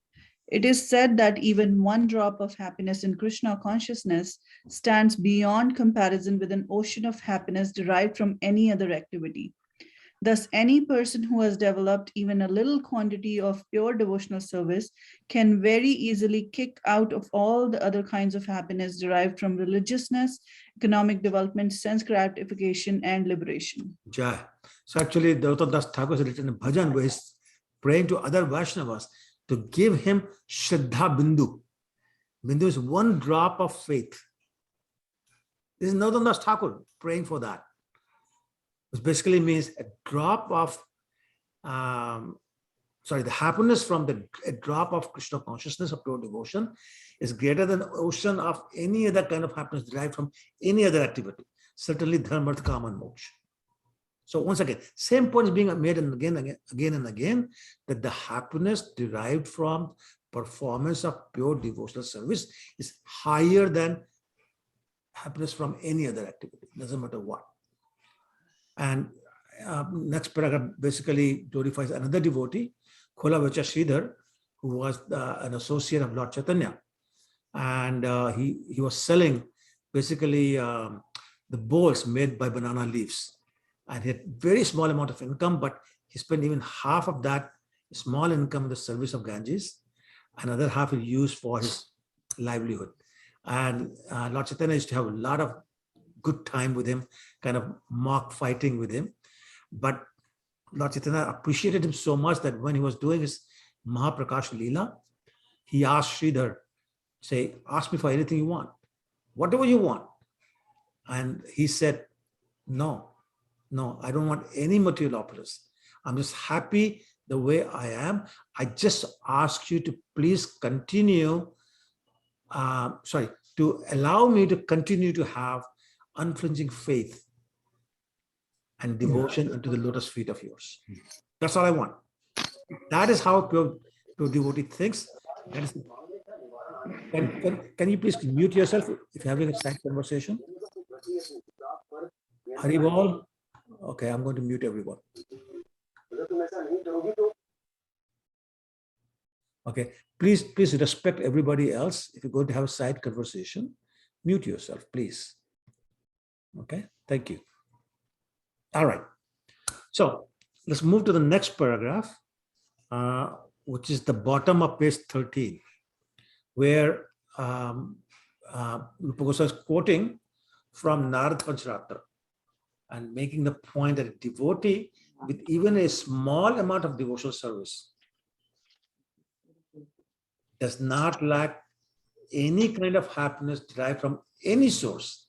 It is said that even one drop of happiness in Krishna consciousness stands beyond comparison with an ocean of happiness derived from any other activity. Thus, any person who has developed even a little quantity of pure devotional service can very easily kick out of all the other kinds of happiness derived from religiousness, economic development, sense gratification, and liberation. Jai. So actually, Gautam Das Thakur has written a bhajan where he's praying to other Vaishnavas to give him Shraddha Bindu. Bindu is one drop of faith. This is Gautam Das Thakur praying for that. Which basically means a drop of, the happiness from a drop of Krishna consciousness of pure devotion is greater than the ocean of any other kind of happiness derived from any other activity. Certainly dharma, artha, kama, and moksha. So once again, same point is being made and again, that the happiness derived from performance of pure devotional service is higher than happiness from any other activity. Doesn't matter what. And next paragraph basically glorifies another devotee, Khola Vacha Sridhar, who was an associate of Lord Chaitanya. And he was selling basically the bowls made by banana leaves. And he had very small amount of income, but he spent even half of that small income in the service of Ganges. Another half he used for his livelihood. And Lord Chaitanya used to have a lot of good time with him, kind of mock fighting with him. But Lord Chaitanya appreciated him so much that when he was doing his Mahaprakash Leela, he asked Sridhar, say, ask me for anything you want, whatever you want. And he said, no, I don't want any material opulence. I'm just happy the way I am. I just ask you to please continue, to allow me to continue to have unflinching faith and devotion unto the lotus feet of yours. That's all I want. That is how pure devotee thinks. That is, can you please mute yourself if you're having a side conversation? Haribol. Okay, I'm going to mute everyone. Okay, please respect everybody else. If you're going to have a side conversation, mute yourself, please. Okay, thank you. All right, so let's move to the next paragraph, which is the bottom of page 13, where Rupa Goswami is quoting from Narad Pancharatra. and making the point that a devotee with even a small amount of devotional service does not lack any kind of happiness derived from any source,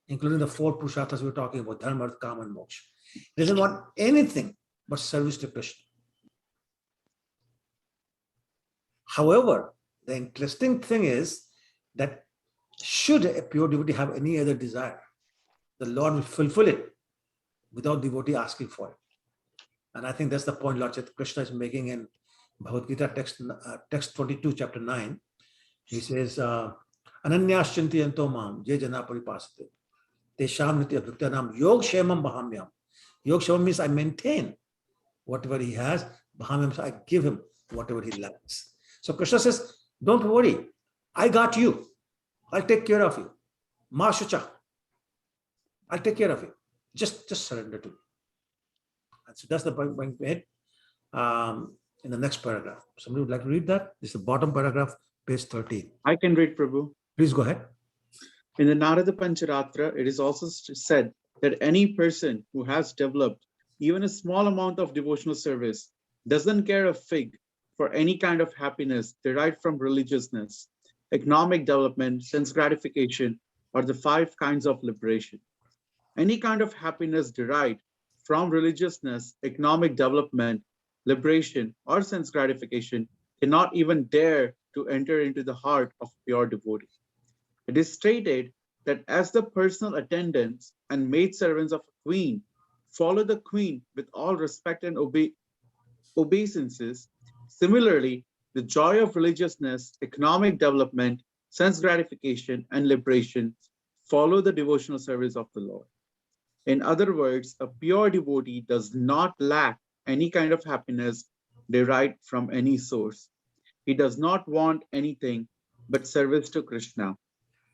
including the 4 Purusharthas we were talking about, dharma, artha, kama, and moksha. He doesn't want anything but service to Krishna. However, the interesting thing is that should a pure devotee have any other desire, the Lord will fulfill it without devotee asking for it. And I think that's the point Lord Krishna is making in Bhagavad Gita text 22, chapter 9. He says, Ananyashchanti yanto mam je jana paripasate tesham niti abhuktanam yog shemam bahamyam. Yog shemam means I maintain whatever he has, bahamyam means I give him whatever he lacks. So Krishna says, don't worry, I got you. I'll take care of you. Ma shucha. I'll take care of you. Just surrender to me. And so that's the point made in the next paragraph. Somebody would like to read that? This is the bottom paragraph, page 13. I can read, Prabhu. Please go ahead. In the Narada Pancharatra, it is also said that any person who has developed even a small amount of devotional service doesn't care a fig for any kind of happiness derived from religiousness, economic development, sense gratification, or the 5 kinds of liberation. Any kind of happiness derived from religiousness, economic development, liberation, or sense gratification cannot even dare to enter into the heart of pure devotee. It is stated that as the personal attendants and maidservants of a queen follow the queen with all respect and obeisances, similarly, the joy of religiousness, economic development, sense gratification, and liberation follow the devotional service of the Lord. In other words, a pure devotee does not lack any kind of happiness derived from any source. He does not want anything but service to Krishna.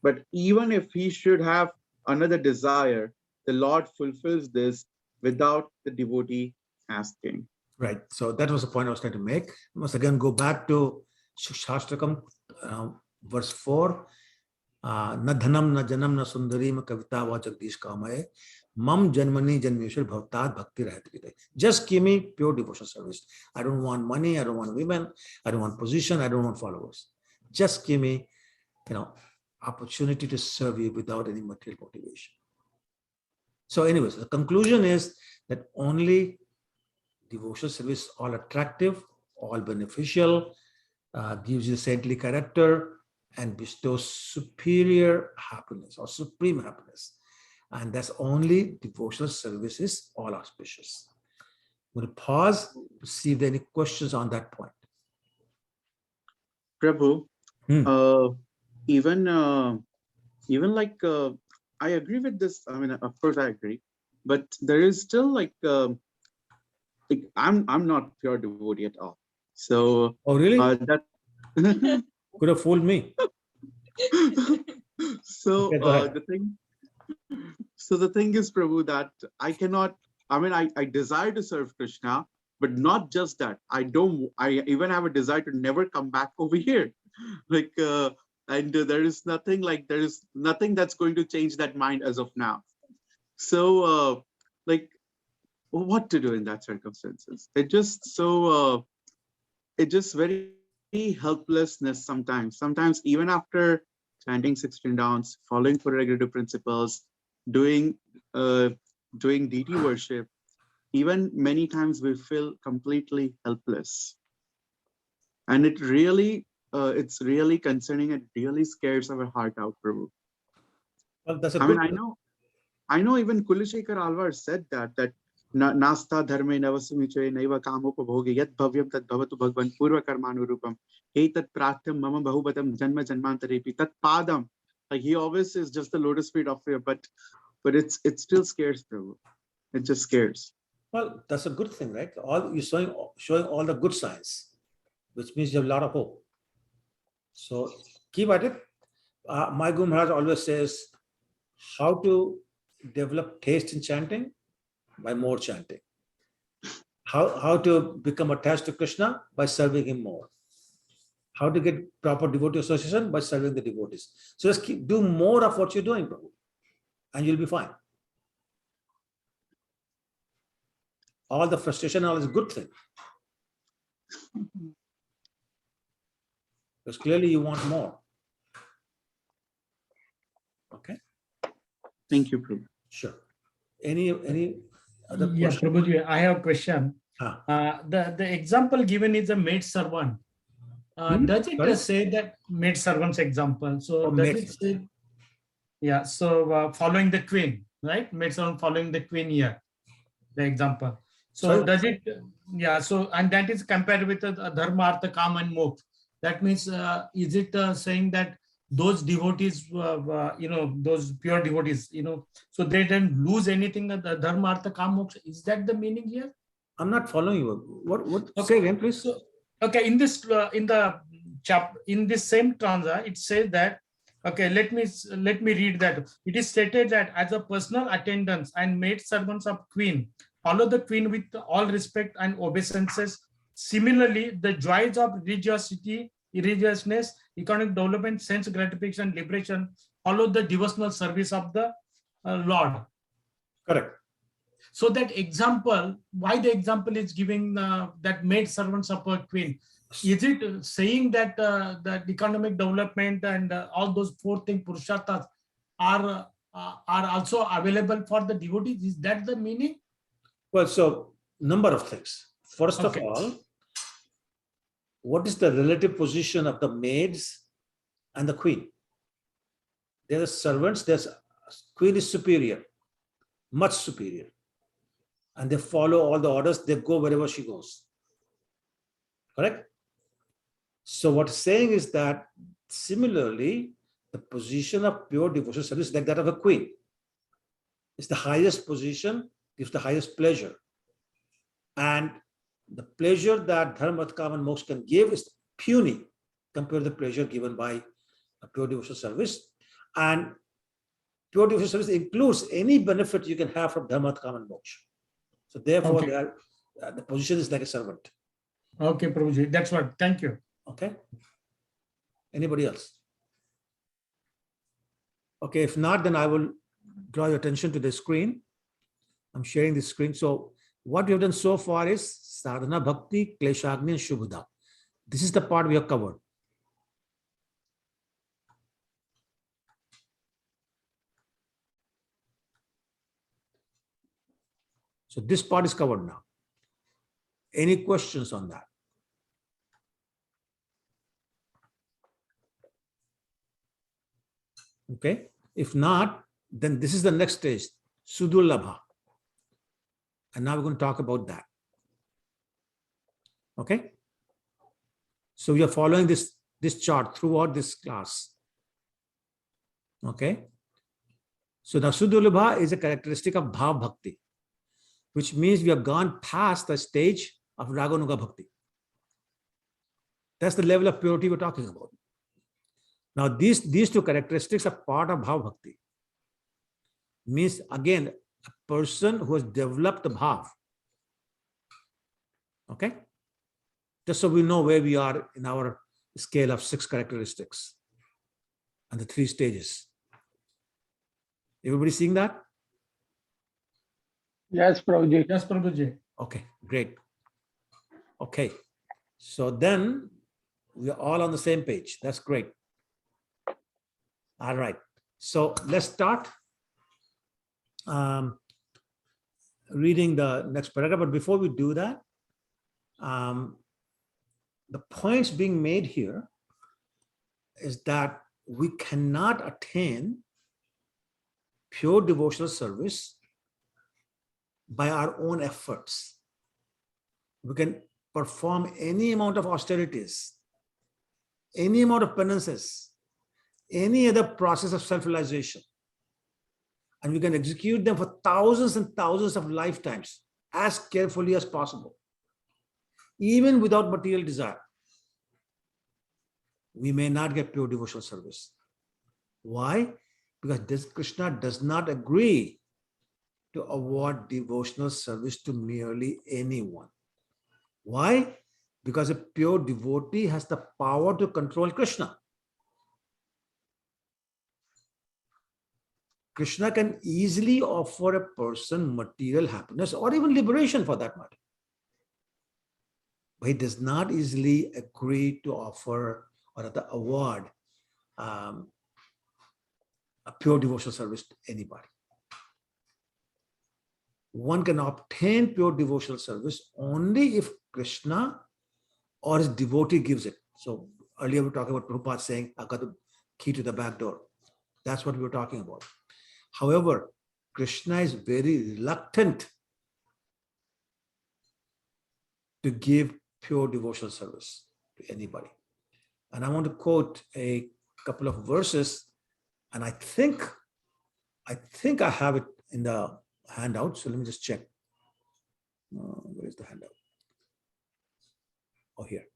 But even if he should have another desire, the Lord fulfills this without the devotee asking. Right. So that was the point I was trying to make. I must again go back to Shastrakam, verse 4. Na dhanam na janam na sundarim kavita va jagdish kamaye mam janmani janmeshwar bhavtat bhakti rahati. Just give me pure devotional service. I don't want money, I don't want women, I don't want position, I don't want followers. Just give me, opportunity to serve you without any material motivation. So anyways, the conclusion is that only devotional service all attractive, all beneficial, gives you saintly character, and bestows superior happiness or supreme happiness. And that's only devotional service is all auspicious. I'm going to pause to see if there are any questions on that point. Prabhu, even like I agree with this. I mean, of course I agree, but there is still I'm not pure devotee at all. So oh really? That could have fooled me. So okay, the thing is, Prabhu, that I cannot. I mean, I desire to serve Krishna, but not just that. I even have a desire to never come back over here. And there is nothing that's going to change that mind as of now. So what to do in that circumstances? It just very helplessness sometimes. Sometimes even after chanting 16 rounds, following for regulative principles, doing deity worship, even many times we feel completely helpless. And it really it's really concerning. It really scares our heart out, Prabhu. Well, that's a I mean, I know even Kulishekar Alvar said that nasta dharme navasumiche naiva kamopabhoge yat bhavyam tat bhavatu bhagwan purva karmanurupam etat pratyam mama bahubatam janma janmantarepi tat padam. Like he always says just the lotus feet of fear, but it still scares, Prabhu. It just scares. Well, that's a good thing, right? You're showing all the good signs, which means you have a lot of hope. So keep at it. My Guru Maharaj always says how to develop taste in chanting by more chanting. How to become attached to Krishna by serving him more. How to get proper devotee association by serving the devotees. So just do more of what you're doing, Prabhu, and you'll be fine. all the frustration, all is a good thing. Because clearly you want more. Okay. Thank you, Prabhu. Sure. Any other Yeah, question? Prabhuji, I have a question. The example given is a maid servant. Does it say that maid servant's example? So does it say? Yeah. So following the queen, right? Maid servant following the queen here. The example. So does it? Yeah. So and that is compared with the dharma, artha, kama, and moksha. That means, is it saying that those devotees, those pure devotees, so they didn't lose anything at the dharma, artha, kama, moksha? Is that the meaning here? I'm not following you. What? Okay. Say again, please. So, okay, in this in the chapter, in this same stanza, it says that. Okay, let me read that. It is stated that as a personal attendants and maid servants of queen, follow the queen with all respect and obeisances. Similarly, the joys of religiosity, religiousness, economic development, sense gratification, and liberation follow the devotional service of the Lord. Correct. So that example, why the example is giving that maid servants of a queen? Is it saying that that economic development and all those four things, purusharthas, are also available for the devotees? Is that the meaning? Well, so number of things. First of all, what is the relative position of the maids and the queen? They're the servants. There's queen is superior, much superior, and they follow all the orders. They go wherever she goes. Correct? So what it's saying is that similarly, the position of pure devotional service is like that of a queen. It's the highest position, gives the highest pleasure. And the pleasure that dharma, artha, kama, and moksha can give is puny compared to the pleasure given by a pure devotional service. And pure devotional service includes any benefit you can have from dharma, artha, kama, and moksha. So therefore, the position is like a servant. Okay, Prabhuji, that's what. Thank you. Okay. Anybody else? Okay, if not, then I will draw your attention to the screen. I'm sharing the screen. So what we have done so far is sadhana, bhakti, kleshagni, and shubhada. This is the part we have covered. So this part is covered now. Any questions on that? Okay. If not, then this is the next stage, Sudurlabha. And now we're going to talk about that. Okay. So we are following this chart throughout this class. Okay. So the Sudurlabha is a characteristic of Bhav Bhakti, which means we have gone past the stage of Raganuga Bhakti. That's the level of purity we're talking about. Now, these two characteristics are part of Bhav Bhakti. Means, again, a person who has developed the Bhav. Okay? Just so we know where we are in our scale of 6 characteristics and the 3 stages. Everybody seeing that? Yes, Prabhuji. Yes, Prabhuji. Okay, great. Okay. So then we are all on the same page. That's great. All right. So let's start reading the next paragraph. But before we do that, the points being made here is that we cannot attain pure devotional service by our own efforts. We can perform any amount of austerities, any amount of penances, any other process of self-realization, and we can execute them for thousands and thousands of lifetimes as carefully as possible, even without material desire. We may not get pure devotional service. Why? Because Krishna does not agree to award devotional service to merely anyone. Why? Because a pure devotee has the power to control Krishna. Krishna can easily offer a person material happiness or even liberation for that matter. But he does not easily agree to offer or rather award a pure devotional service to anybody. One can obtain pure devotional service only if Krishna or his devotee gives it. So earlier we were talking about Prabhupada saying, I got the key to the back door. That's what we were talking about. However, Krishna is very reluctant to give pure devotional service to anybody. And I want to quote a couple of verses, and I think I have it in the handout. So let me just check. Where is the handout? Oh, here.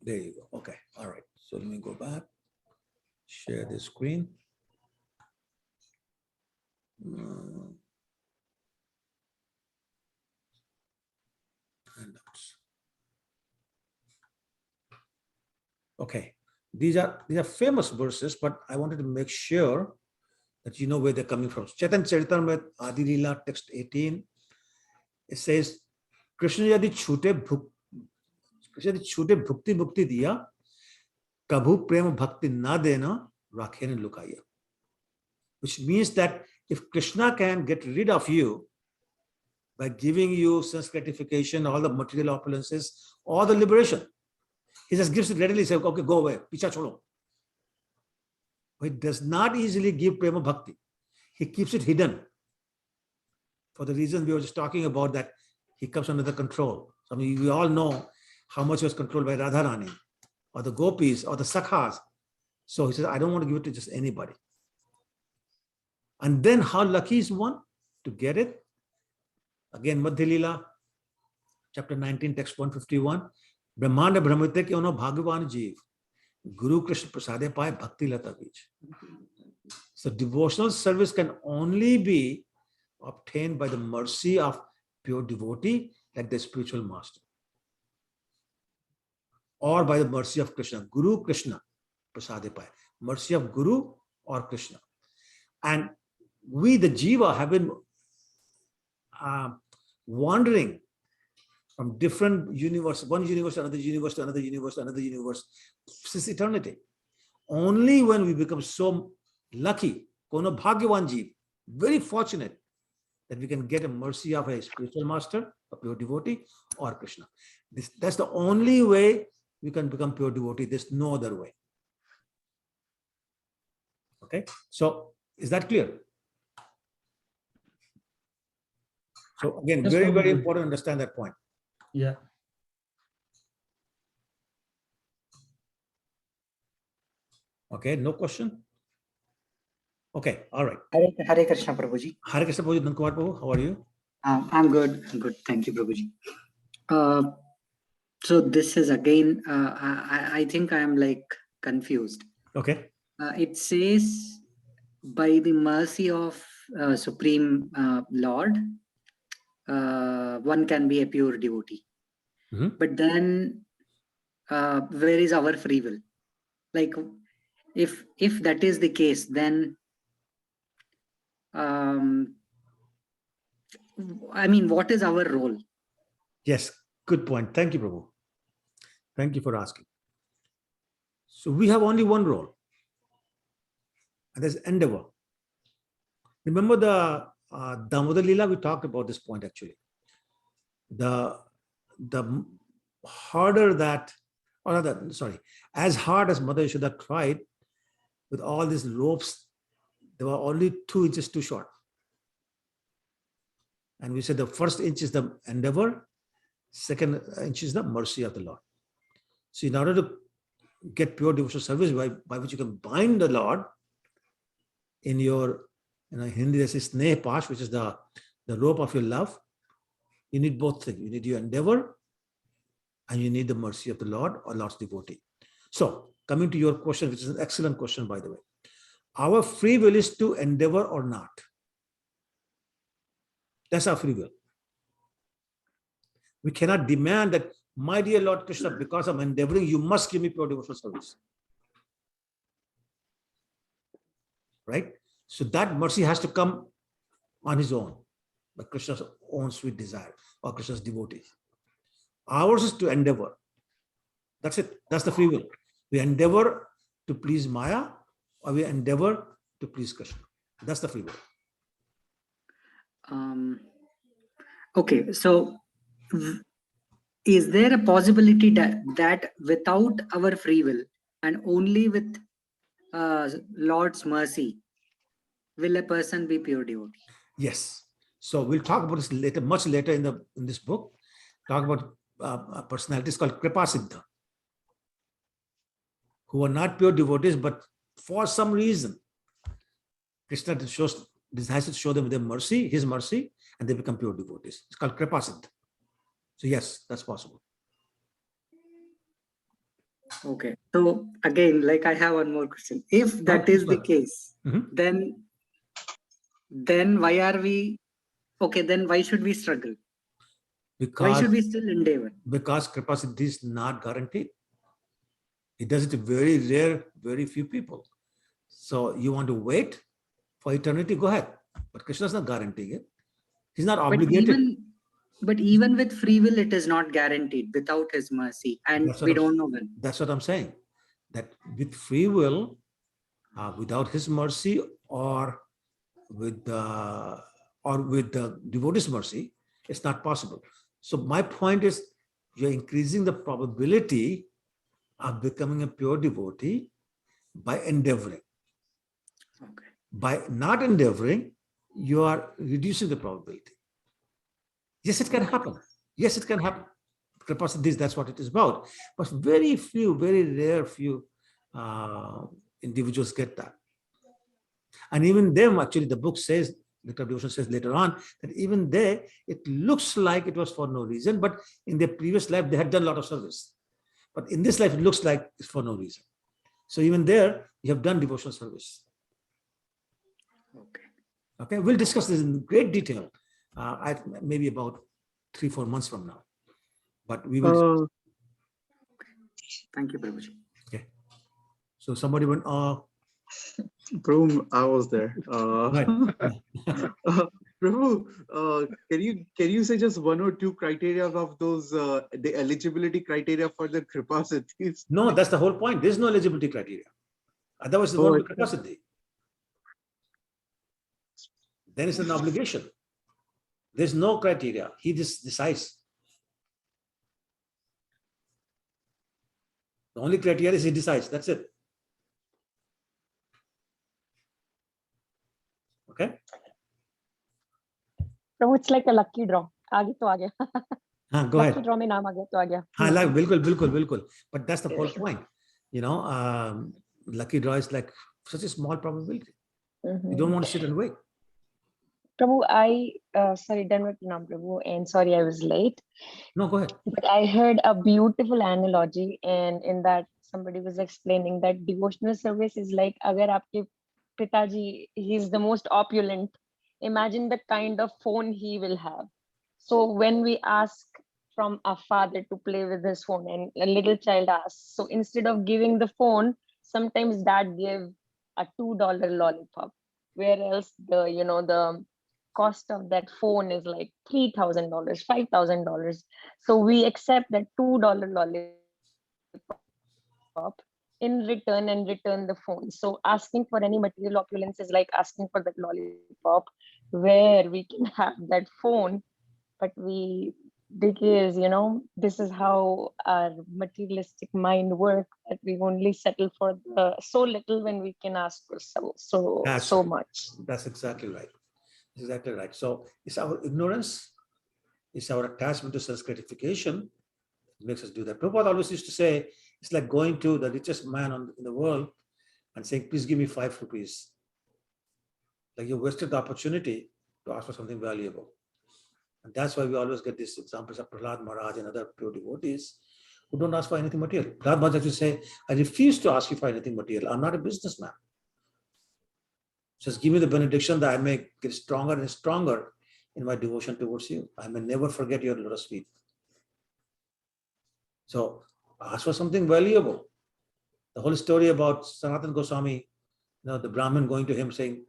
There you go. Okay. All right. So let me go back. Share the screen. Handouts. Okay. These are famous verses, but I wanted to make sure that you know where they're coming from. Chaitanya Charitamrita Adi Leela, text 18. It says, Krishna yadi chhute bhukti bhukti diya, kabhu prema bhakti na dena, rakhene lukaya. Which means that if Krishna can get rid of you by giving you sense gratification, all the material opulences, or the liberation, he just gives it readily, says, okay, go away, picha cholo. But he does not easily give prema bhakti. He keeps it hidden. For the reason we were just talking about, that he comes under the control. I mean, we all know how much was controlled by Radharani, or the gopis, or the sakhas. So he says, I don't want to give it to just anybody. And then how lucky is one to get it? Again, Madhya Leela, chapter 19, text 151. Brahmanda Brahmite ke ono bhagavan jeev, Guru Krishna prasade paye bhakti lata beej. So devotional service can only be obtained by the mercy of pure devotee, like the spiritual master, or by the mercy of Krishna. Guru Krishna prasade paye. Mercy of Guru or Krishna. And we, the jiva, have been wandering from different universes, one universe to another universe to another universe to another universe, since eternity. Only when we become so lucky, kono bhagyavan jeev, very fortunate, that we can get a mercy of a spiritual master, a pure devotee, or Krishna. That's the only way we can become pure devotee. There's no other way. Okay, so is that clear? So again, Yes, very, very Prabhuji. important to understand that point. Yeah. Okay, no question? Okay, all right. Hare Krishna, Prabhuji. Hare Krishna, Prabhuji. Nankumar Prabhu, how are you? I'm good. I'm good. Thank you, Prabhuji. So this is again, I think I am like confused. Okay. It says, by the mercy of Supreme Lord, one can be a pure devotee. Mhm. But then, where is our free will? Like, if that is the case, then I mean, what is our role? Yes, good point. Thank you, Prabhu. Thank you for asking. So we have only one role, and that's endeavor. Remember the Damodar Leela, we talked about this point actually. The harder that, or rather, sorry, as hard as Mother Yashoda tried with all these ropes, they were only 2 inches too short. And we said the first inch is the endeavor, second inch is the mercy of the Lord. So in order to get pure devotional service by which you can bind the Lord in your, in Hindi they say sneh pash, which is the rope of your love, you need both things. You need your endeavor and you need the mercy of the Lord or Lord's devotee. So coming to your question, which is an excellent question, by the way. Our free will is to endeavor or not. That's our free will. We cannot demand that my dear Lord Krishna, because I'm endeavoring, you must give me pure devotional service. Right? So that mercy has to come on his own, by Krishna's own sweet desire or Krishna's devotees. Ours is to endeavor. That's it. That's the free will. We endeavor to please Maya, or we endeavor to please Krishna. That's the free will. Okay, so is there a possibility that without our free will and only with Lord's mercy, will a person be pure devotee? Yes. So we'll talk about this later, much later in this book. Talk about personalities called Kripa Siddha, who are not pure devotees, but for some reason, Krishna decides to show them their mercy, his mercy, and they become pure devotees. It's called Kripa Siddha. So yes, that's possible. Okay. So again, like I have one more question. If that is the case, then why are we, okay, then why should we struggle? Why should we still endeavor? Because Kripa Siddhi is not guaranteed. It does it to very rare, very few people. So you want to wait for eternity, go ahead. But Krishna is not guaranteeing it. He's not obligated. But even with free will, it is not guaranteed without his mercy. And we don't know when. That's what I'm saying. That with free will, without his mercy, or with the devotee's mercy, it's not possible. So my point is, you're increasing the probability of becoming a pure devotee by endeavoring. Okay. By not endeavoring, you are reducing the probability. Yes, it can happen. Yes, it can happen. Kripa Siddhi, that's what it is about. But very few, very rare few individuals get that. And even them, actually, the book says, Nectar of Devotion says later on, that even there, it looks like it was for no reason, but in their previous life, they had done a lot of service. But in this life, it looks like it's for no reason. So even there, you have done devotional service. Okay. Okay, we'll discuss this in great detail, maybe about 3-4 months from now. But we will. Thank you, Prabhuji. Okay. So somebody went, Prabhu, I was there. Prabhu, can you say just 1 or 2 criteria of those the eligibility criteria for the Kripa Siddhis? No, that's the whole point. There's no eligibility criteria. Otherwise, it's not Kripa Siddhi. Then it's an obligation. There's no criteria. He just decides. The only criteria is he decides. That's it. Okay? So it's like a lucky draw. आगे तो आ गया. Go ahead. Lucky draw में नाम आ गया तो आ गया. Like, bilkul. But that's the whole point. You know, lucky draw is like such a small probability. You don't want to sit and wait. Prabhu, sorry, Dhanvat Pranam Prabhu, and sorry I was late. No, go ahead. But I heard a beautiful analogy, and in that somebody was explaining that devotional service is like, agar aapke Pitaji, he's the most opulent, imagine the kind of phone he will have. So when we ask from a father to play with his phone, and a little child asks, so instead of giving the phone, sometimes dad gave a $2 lollipop, whereas the cost of that phone is like $3,000, $5,000. So we accept that $2 lollipop in return and return the phone. So asking for any material opulence is like asking for that lollipop, where we can have that phone, but because this is how our materialistic mind works, that we only settle for so little when we can ask for so much. That's exactly right. Exactly right. So it's our ignorance, it's our attachment to self-gratification makes us do that. Prabhupada always used to say, it's like going to the richest man in the world and saying, please give me 5 rupees. Like you wasted the opportunity to ask for something valuable. And that's why we always get these examples of Prahlad Maharaj and other pure devotees who don't ask for anything material. Prahlad Maharaj actually say, I refuse to ask you for anything material. I'm not a businessman. Just give me the benediction that I may get stronger and stronger in my devotion towards you. I may never forget your lotus feet. So ask for something valuable. The whole story about Sanatana Goswami, the Brahmin going to him saying,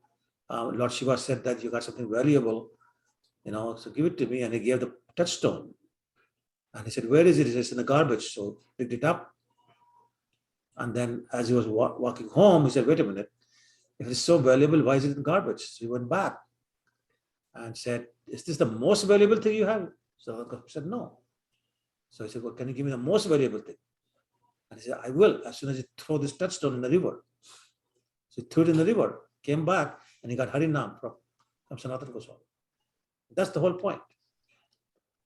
Lord Shiva said that you got something valuable, so give it to me. And he gave the touchstone. And he said, where is it? He said, it's in the garbage. So picked it up. And then as he was walking home, he said, wait a minute. If it's so valuable, why is it in garbage? So he went back and said, is this the most valuable thing you have? So he said, no. So he said, well, can you give me the most valuable thing? And he said, I will, as soon as you throw this touchstone in the river. So he threw it in the river, came back, and he got Harinam from Sanatana Goswami. That's the whole point.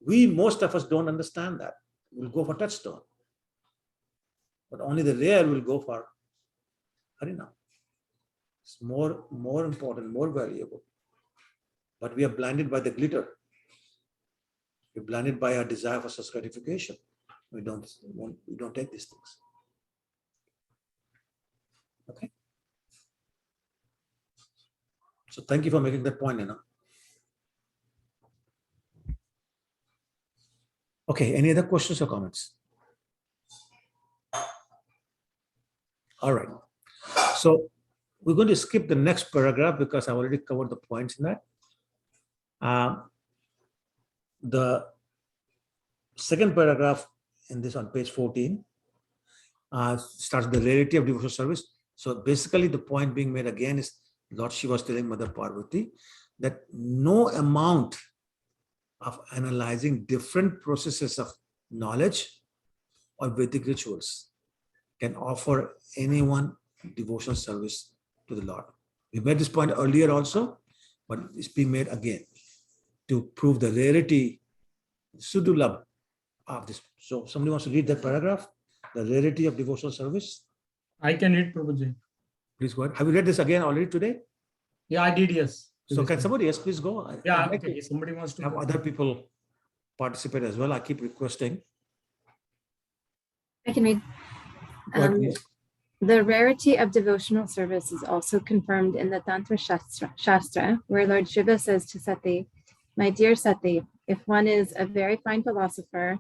Most of us don't understand that. We'll go for touchstone. But only the rare will go for Harinam. It's more important, more valuable. But we are blinded by the glitter. We're blinded by our desire for such gratification. We don't take these things. Okay. So thank you for making that point, Okay, any other questions or comments? All right. So we're going to skip the next paragraph because I already covered the points in that. The second paragraph in this on page 14 starts with the rarity of devotional service. So basically the point being made again is Lord Shiva was telling Mother Parvati that no amount of analyzing different processes of knowledge or Vedic rituals can offer anyone devotional service to the Lord. We made this point earlier also, but it's being made again to prove the rarity, sudulabh of this. So somebody wants to read that paragraph, the rarity of devotional service? I can read, Prabhuji. Please go ahead. Have you read this again already today? Yeah, I did, yes. So can somebody else please go? Yeah, okay. Somebody wants to have go. other people participate as well. I keep requesting. I can read. Go ahead, please. The rarity of devotional service is also confirmed in the Tantra Shastra, where Lord Shiva says to Sati, my dear Sati, if one is a very fine philosopher,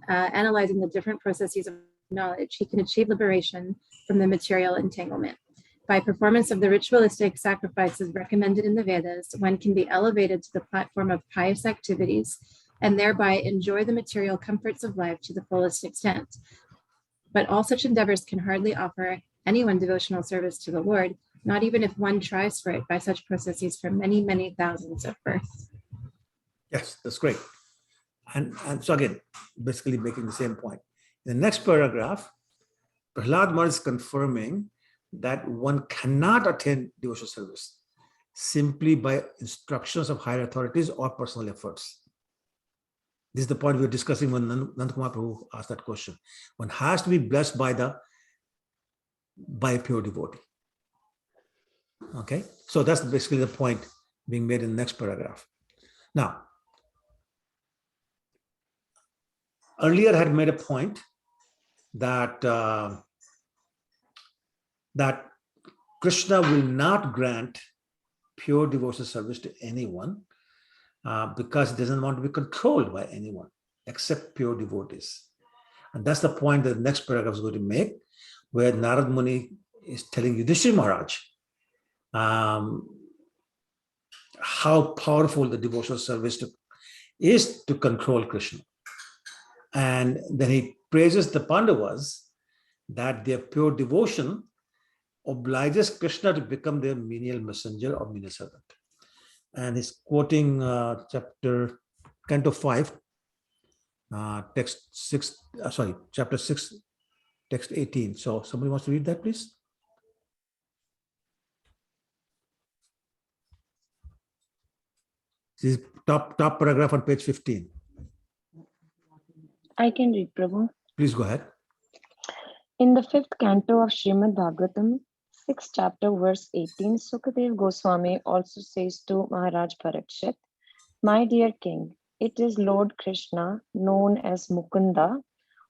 analyzing the different processes of knowledge, he can achieve liberation from the material entanglement. By performance of the ritualistic sacrifices recommended in the Vedas, one can be elevated to the platform of pious activities and thereby enjoy the material comforts of life to the fullest extent. But all such endeavors can hardly offer anyone devotional service to the Lord, not even if one tries for it by such processes for many, many thousands of births. Yes, that's great. And so again, basically making the same point. In the next paragraph, Prahlad Maharaj is confirming that one cannot attain devotional service simply by instructions of higher authorities or personal efforts. This is the point we were discussing when Nandakumar Prabhu asked that question. One has to be blessed by a pure devotee. Okay, so that's basically the point being made in the next paragraph. Now, earlier I had made a point that that Krishna will not grant pure devotional service to anyone because he doesn't want to be controlled by anyone except pure devotees. And that's the point that the next paragraph is going to make, where Narad Muni is telling Yudhishthira Maharaj how powerful the devotional service is to control Krishna. And then he praises the Pandavas that their pure devotion obliges Krishna to become their menial messenger or menial servant. And he's quoting Canto 5, text 6, chapter 6, text 18. So somebody wants to read that, please? This is top paragraph on page 15. I can read, Prabhu. Please go ahead. In the 5th canto of Srimad Bhagavatam, 6th chapter, verse 18, Sukadev Goswami also says to Maharaj Parikshit, my dear king, it is Lord Krishna, known as Mukunda,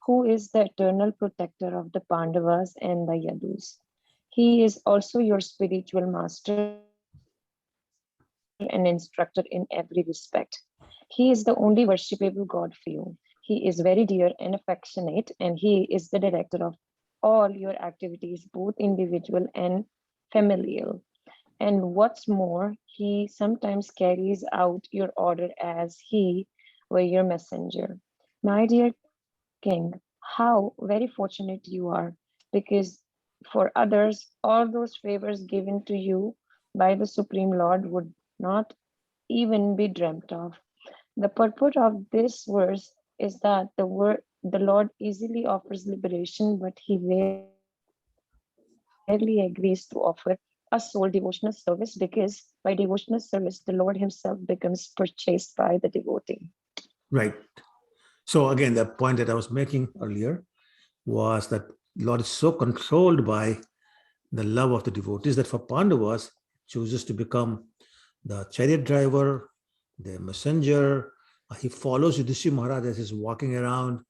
who is the eternal protector of the Pandavas and the Yadus. He is also your spiritual master and instructor in every respect. He is the only worshipable God for you. He is very dear and affectionate, and He is the director of all your activities, both individual and familial. And what's more, He sometimes carries out your order as He were your messenger. My dear King, how very fortunate you are, because for others, all those favors given to you by the Supreme Lord would not even be dreamt of. The purport of this verse is that the Lord easily offers liberation, but He rarely agrees to offer a soul devotional service, because by devotional service, the Lord Himself becomes purchased by the devotee. Right. So again, the point that I was making earlier was that Lord is so controlled by the love of the devotees that for Pandavas chooses to become the chariot driver, the messenger. He follows Yudhishthira Maharaj as he's walking around.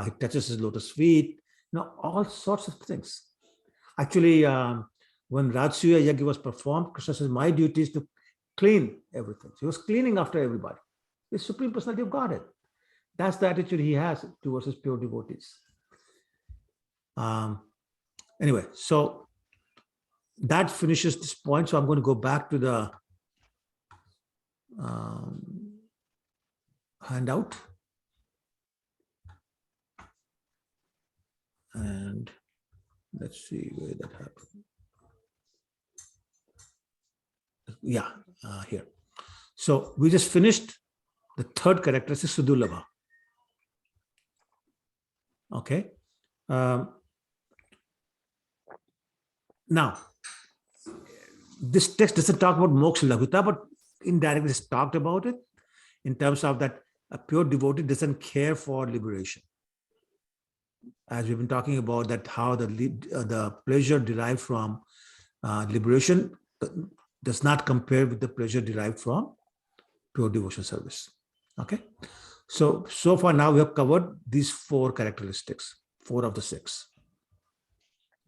He touches his lotus feet. All sorts of things. Actually, when Rajsuya Yajna was performed, Krishna says, my duty is to clean everything. So he was cleaning after everybody. The Supreme Personality of Godhead. That's the attitude he has towards his pure devotees. Anyway, so that finishes this point. So I'm going to go back to the handout. And let's see where that happened. Yeah, here. So we just finished the third characteristic, Sudulabha. Okay. Now, this text doesn't talk about moksha laghutta, but indirectly it's talked about it in terms of that a pure devotee doesn't care for liberation. As we've been talking about that, how the pleasure derived from liberation does not compare with the pleasure derived from pure devotional service. Okay. So far now we have covered these 4 characteristics, 4 of the 6.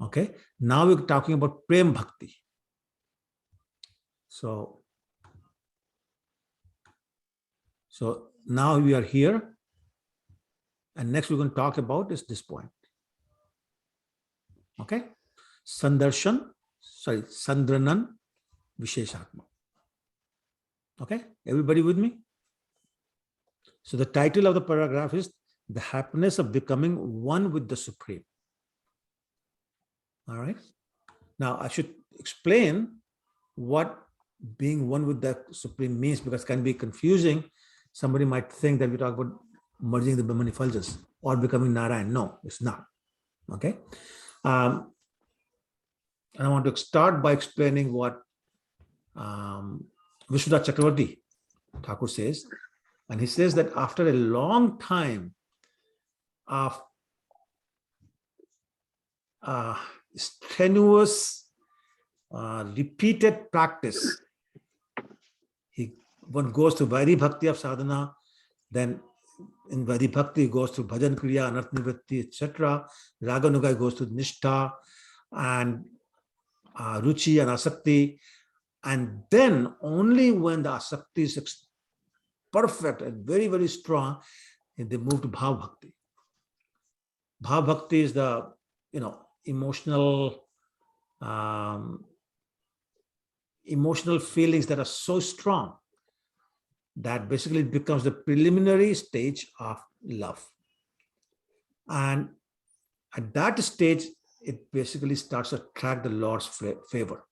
Okay. Now we're talking about prem bhakti. So now we are here, and next we're going to talk about is this point. Okay. Sandranan Visheshatma. Okay. Everybody with me? So the title of the paragraph is The Happiness of Becoming One with the Supreme. All right. Now I should explain what being one with the Supreme means, because it can be confusing. Somebody might think that we talk about merging the Brahmani Faljas or becoming Narayan. No, it's not. Okay. And I want to start by explaining what Vishwanath Chakravarti Thakur says. And he says that after a long time of strenuous, repeated practice, one goes to Vairi Bhakti of sadhana, then in Vairi Bhakti goes to Bhajan Kriya, Anarth Nivritti, etc. Raganuga goes to Nishtha and Ruchi and Asakti. And then only when the Asakti is perfect and very, very strong, they move to Bhav Bhakti. Bhav Bhakti is the, emotional feelings that are so strong that basically it becomes the preliminary stage of love. And at that stage, it basically starts to attract the Lord's favor.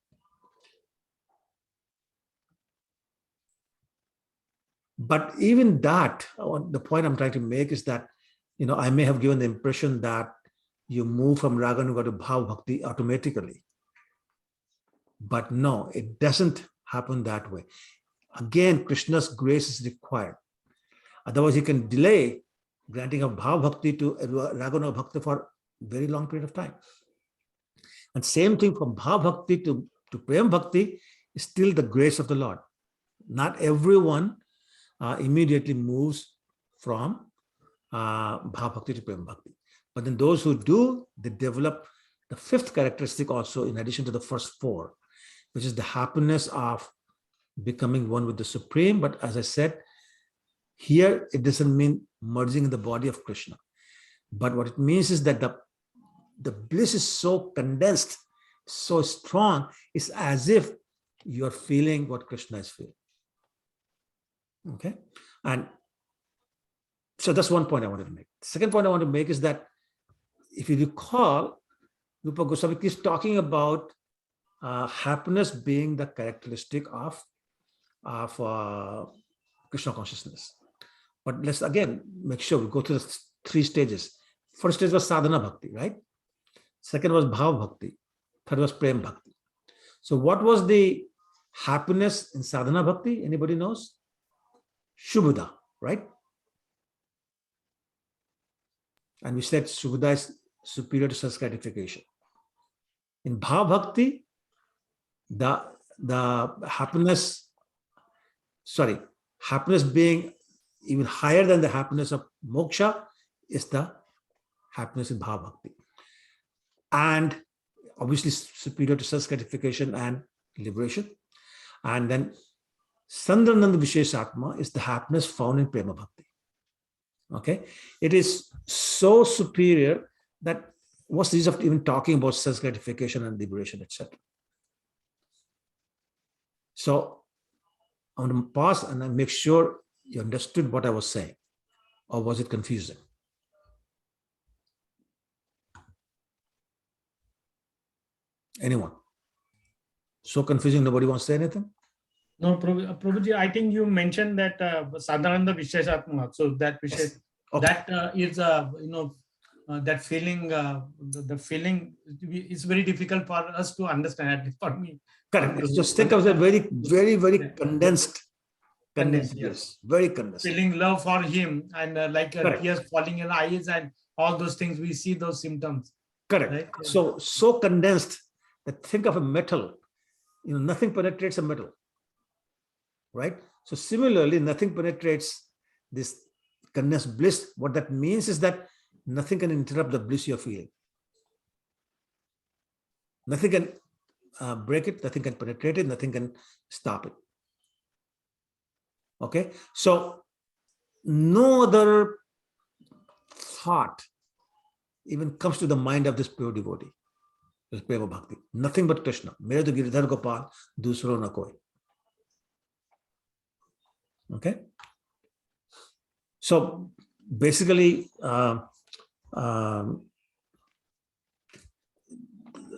But even that, the point I'm trying to make is that, I may have given the impression that you move from Raganuga to Bhav Bhakti automatically. But no, it doesn't happen that way. Again, Krishna's grace is required. Otherwise, he can delay granting of Bhav Bhakti to Raganuga Bhakti for a very long period of time. And same thing from Bhav Bhakti to Prem Bhakti is still the grace of the Lord. Not everyone immediately moves from Bhav Bhakti to Prem Bhakti. But then those who do, they develop the 5th characteristic also in addition to the first 4, which is the happiness of becoming one with the Supreme. But as I said, here it doesn't mean merging in the body of Krishna. But what it means is that the bliss is so condensed, so strong, it's as if you're feeling what Krishna is feeling. Okay. And so that's one point I wanted to make. The second point I want to make is that if you recall, Rupa Goswami keeps talking about happiness being the characteristic of Krishna consciousness. But let's again make sure we go through the 3 stages. First stage was sadhana bhakti, right? Second was bhav bhakti. Third was prem bhakti. So what was the happiness in sadhana bhakti? Anybody knows? Shubhada, right? And we said Shubhada is superior to self-gratification. In bhav bhakti, the happiness being even higher than the happiness of moksha is the happiness in bhav bhakti. And obviously superior to self-gratification and liberation. And then Sandrananda Visheshatma is the happiness found in Prema Bhakti. Okay, it is so superior that what's the use of even talking about self-gratification and liberation, etc. So I want to pause and then make sure you understood what I was saying, or was it confusing? Anyone? So confusing, nobody wants to say anything? No, Prabhuji, I think you mentioned that Sadhananda Visheshatma. So that Vishesh, Okay. that is, that feeling, the feeling is very difficult for us to understand, at least for me. Correct. Just think of it very, very, very condensed. Yes. Very condensed. Feeling love for him and Correct. tears falling in eyes and all those things, we see those symptoms. Correct. Right? So condensed that think of a metal, nothing penetrates a metal, right? So similarly, nothing penetrates this condensed bliss. What that means is that nothing can interrupt the bliss you're feeling. Nothing can break it, nothing can penetrate it, nothing can stop it. Okay, so no other thought even comes to the mind of this pure devotee, this Prema Bhakti. Nothing but Krishna. Mere to Giridhar Gopal, dusro na koi. Okay, so basically,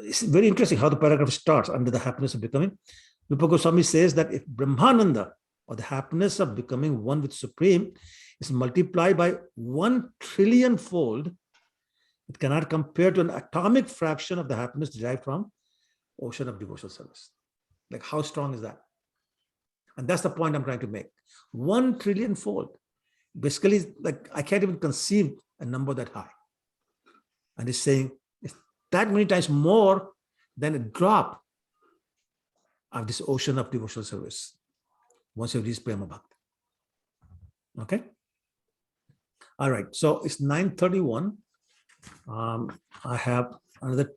it's very interesting how the paragraph starts under the happiness of becoming. Rupa Goswami says that if Brahmananda, or the happiness of becoming one with Supreme, is multiplied by 1 trillion fold, it cannot compare to an atomic fraction of the happiness derived from ocean of devotional service. Like, how strong is that? And that's the point I'm trying to make. 1 trillion fold. Basically, like, I can't even conceive a number that high. And he's saying it's that many times more than a drop of this ocean of devotional service once you reach Prema Bhakti. Okay. All right. So it's 9:31. I have another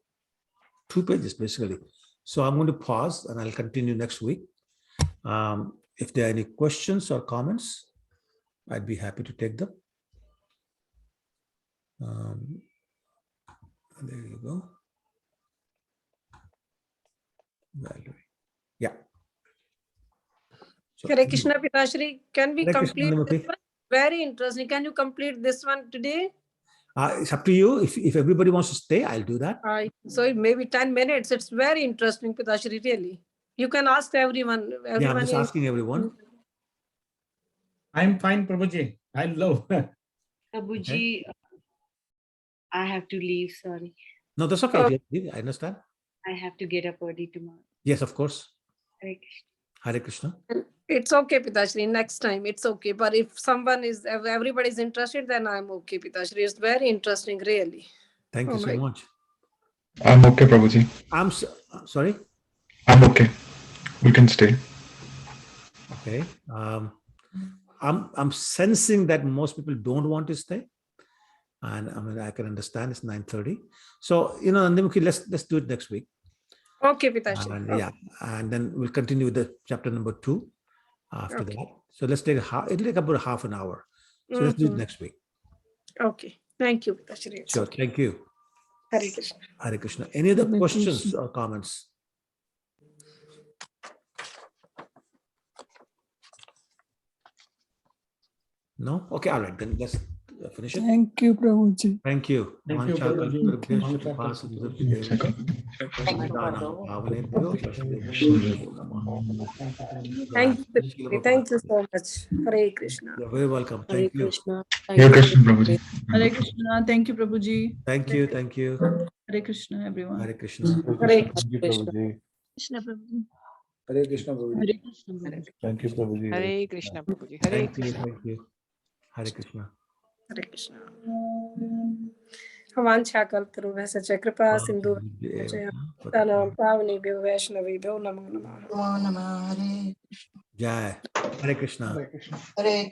2 pages basically. So I'm going to pause and I'll continue next week. If there are any questions or comments, I'd be happy to take them. There you go. Valerie. Yeah. So, Hare Krishna Pitashri, can we Hare Krishna, complete Namaste. this one? Very interesting. Can you complete this one today? It's up to you. If everybody wants to stay, I'll do that. So it may be 10 minutes. It's very interesting, Pitashri, really. You can ask everyone. Yeah, I'm just asking everyone. I'm fine, Prabhuji. I love. Prabhuji, I have to leave, sorry. No, that's okay. I understand. I have to get up early tomorrow. Yes, of course. Hare Krishna. Hare Krishna. It's okay, Pitashri. Next time, it's okay. But if everybody's interested, then I'm okay, Pitashri. It's very interesting, really. Thank you so much. I'm okay, Prabhuji. I'm sorry? I'm okay. We can stay. Okay. I'm sensing that most people don't want to stay. And I mean, I can understand it's 9:30. So, Nandimukhi, let's do it next week. Okay, Pitashri. And, yeah, and then we'll continue with the chapter number 2 after that. So let's take it'll take about half an hour. So let's do it next week. Okay. Thank you, Pitajri. It's Sure. okay. Thank you. Hare Krishna. Hare Krishna. Any other Hare questions Krishna. or comments? No? Okay, all right. Then let's finish it. Thank you, Prabhuji. Thank you. Thank you, Vancha Prabhuji. kalpatarubyascha Vancha kripasimhubhyo danam pavanebhyo vaishnavebhyo namaha. Thank you, Pitajri. Thank you so much. Hare Krishna. You're very welcome. Hare Thank you. Krishna. Hare Thank you. Krishna, Prabhuji. Hare Krishna. Thank you, Prabhuji. Thank you. Thank you. Hare Krishna, everyone. Hare Krishna. Hare Krishna. Krishna, Prabhuji. Hare Krishna, Prabhuji. Hare Krishna. Prabhuji. Thank you, Prabhuji. Hare Krishna, Prabhuji. Hare Thank you. Krishna. Thank you. Hare Krishna. Hare Krishna. Vancha kalpatarubhyascha च कृपा सिंधु पावनेभ्यो वैष्णवेभ्यो नमो नमः. Jai. Hare Krishna. Hare Krishna. Hare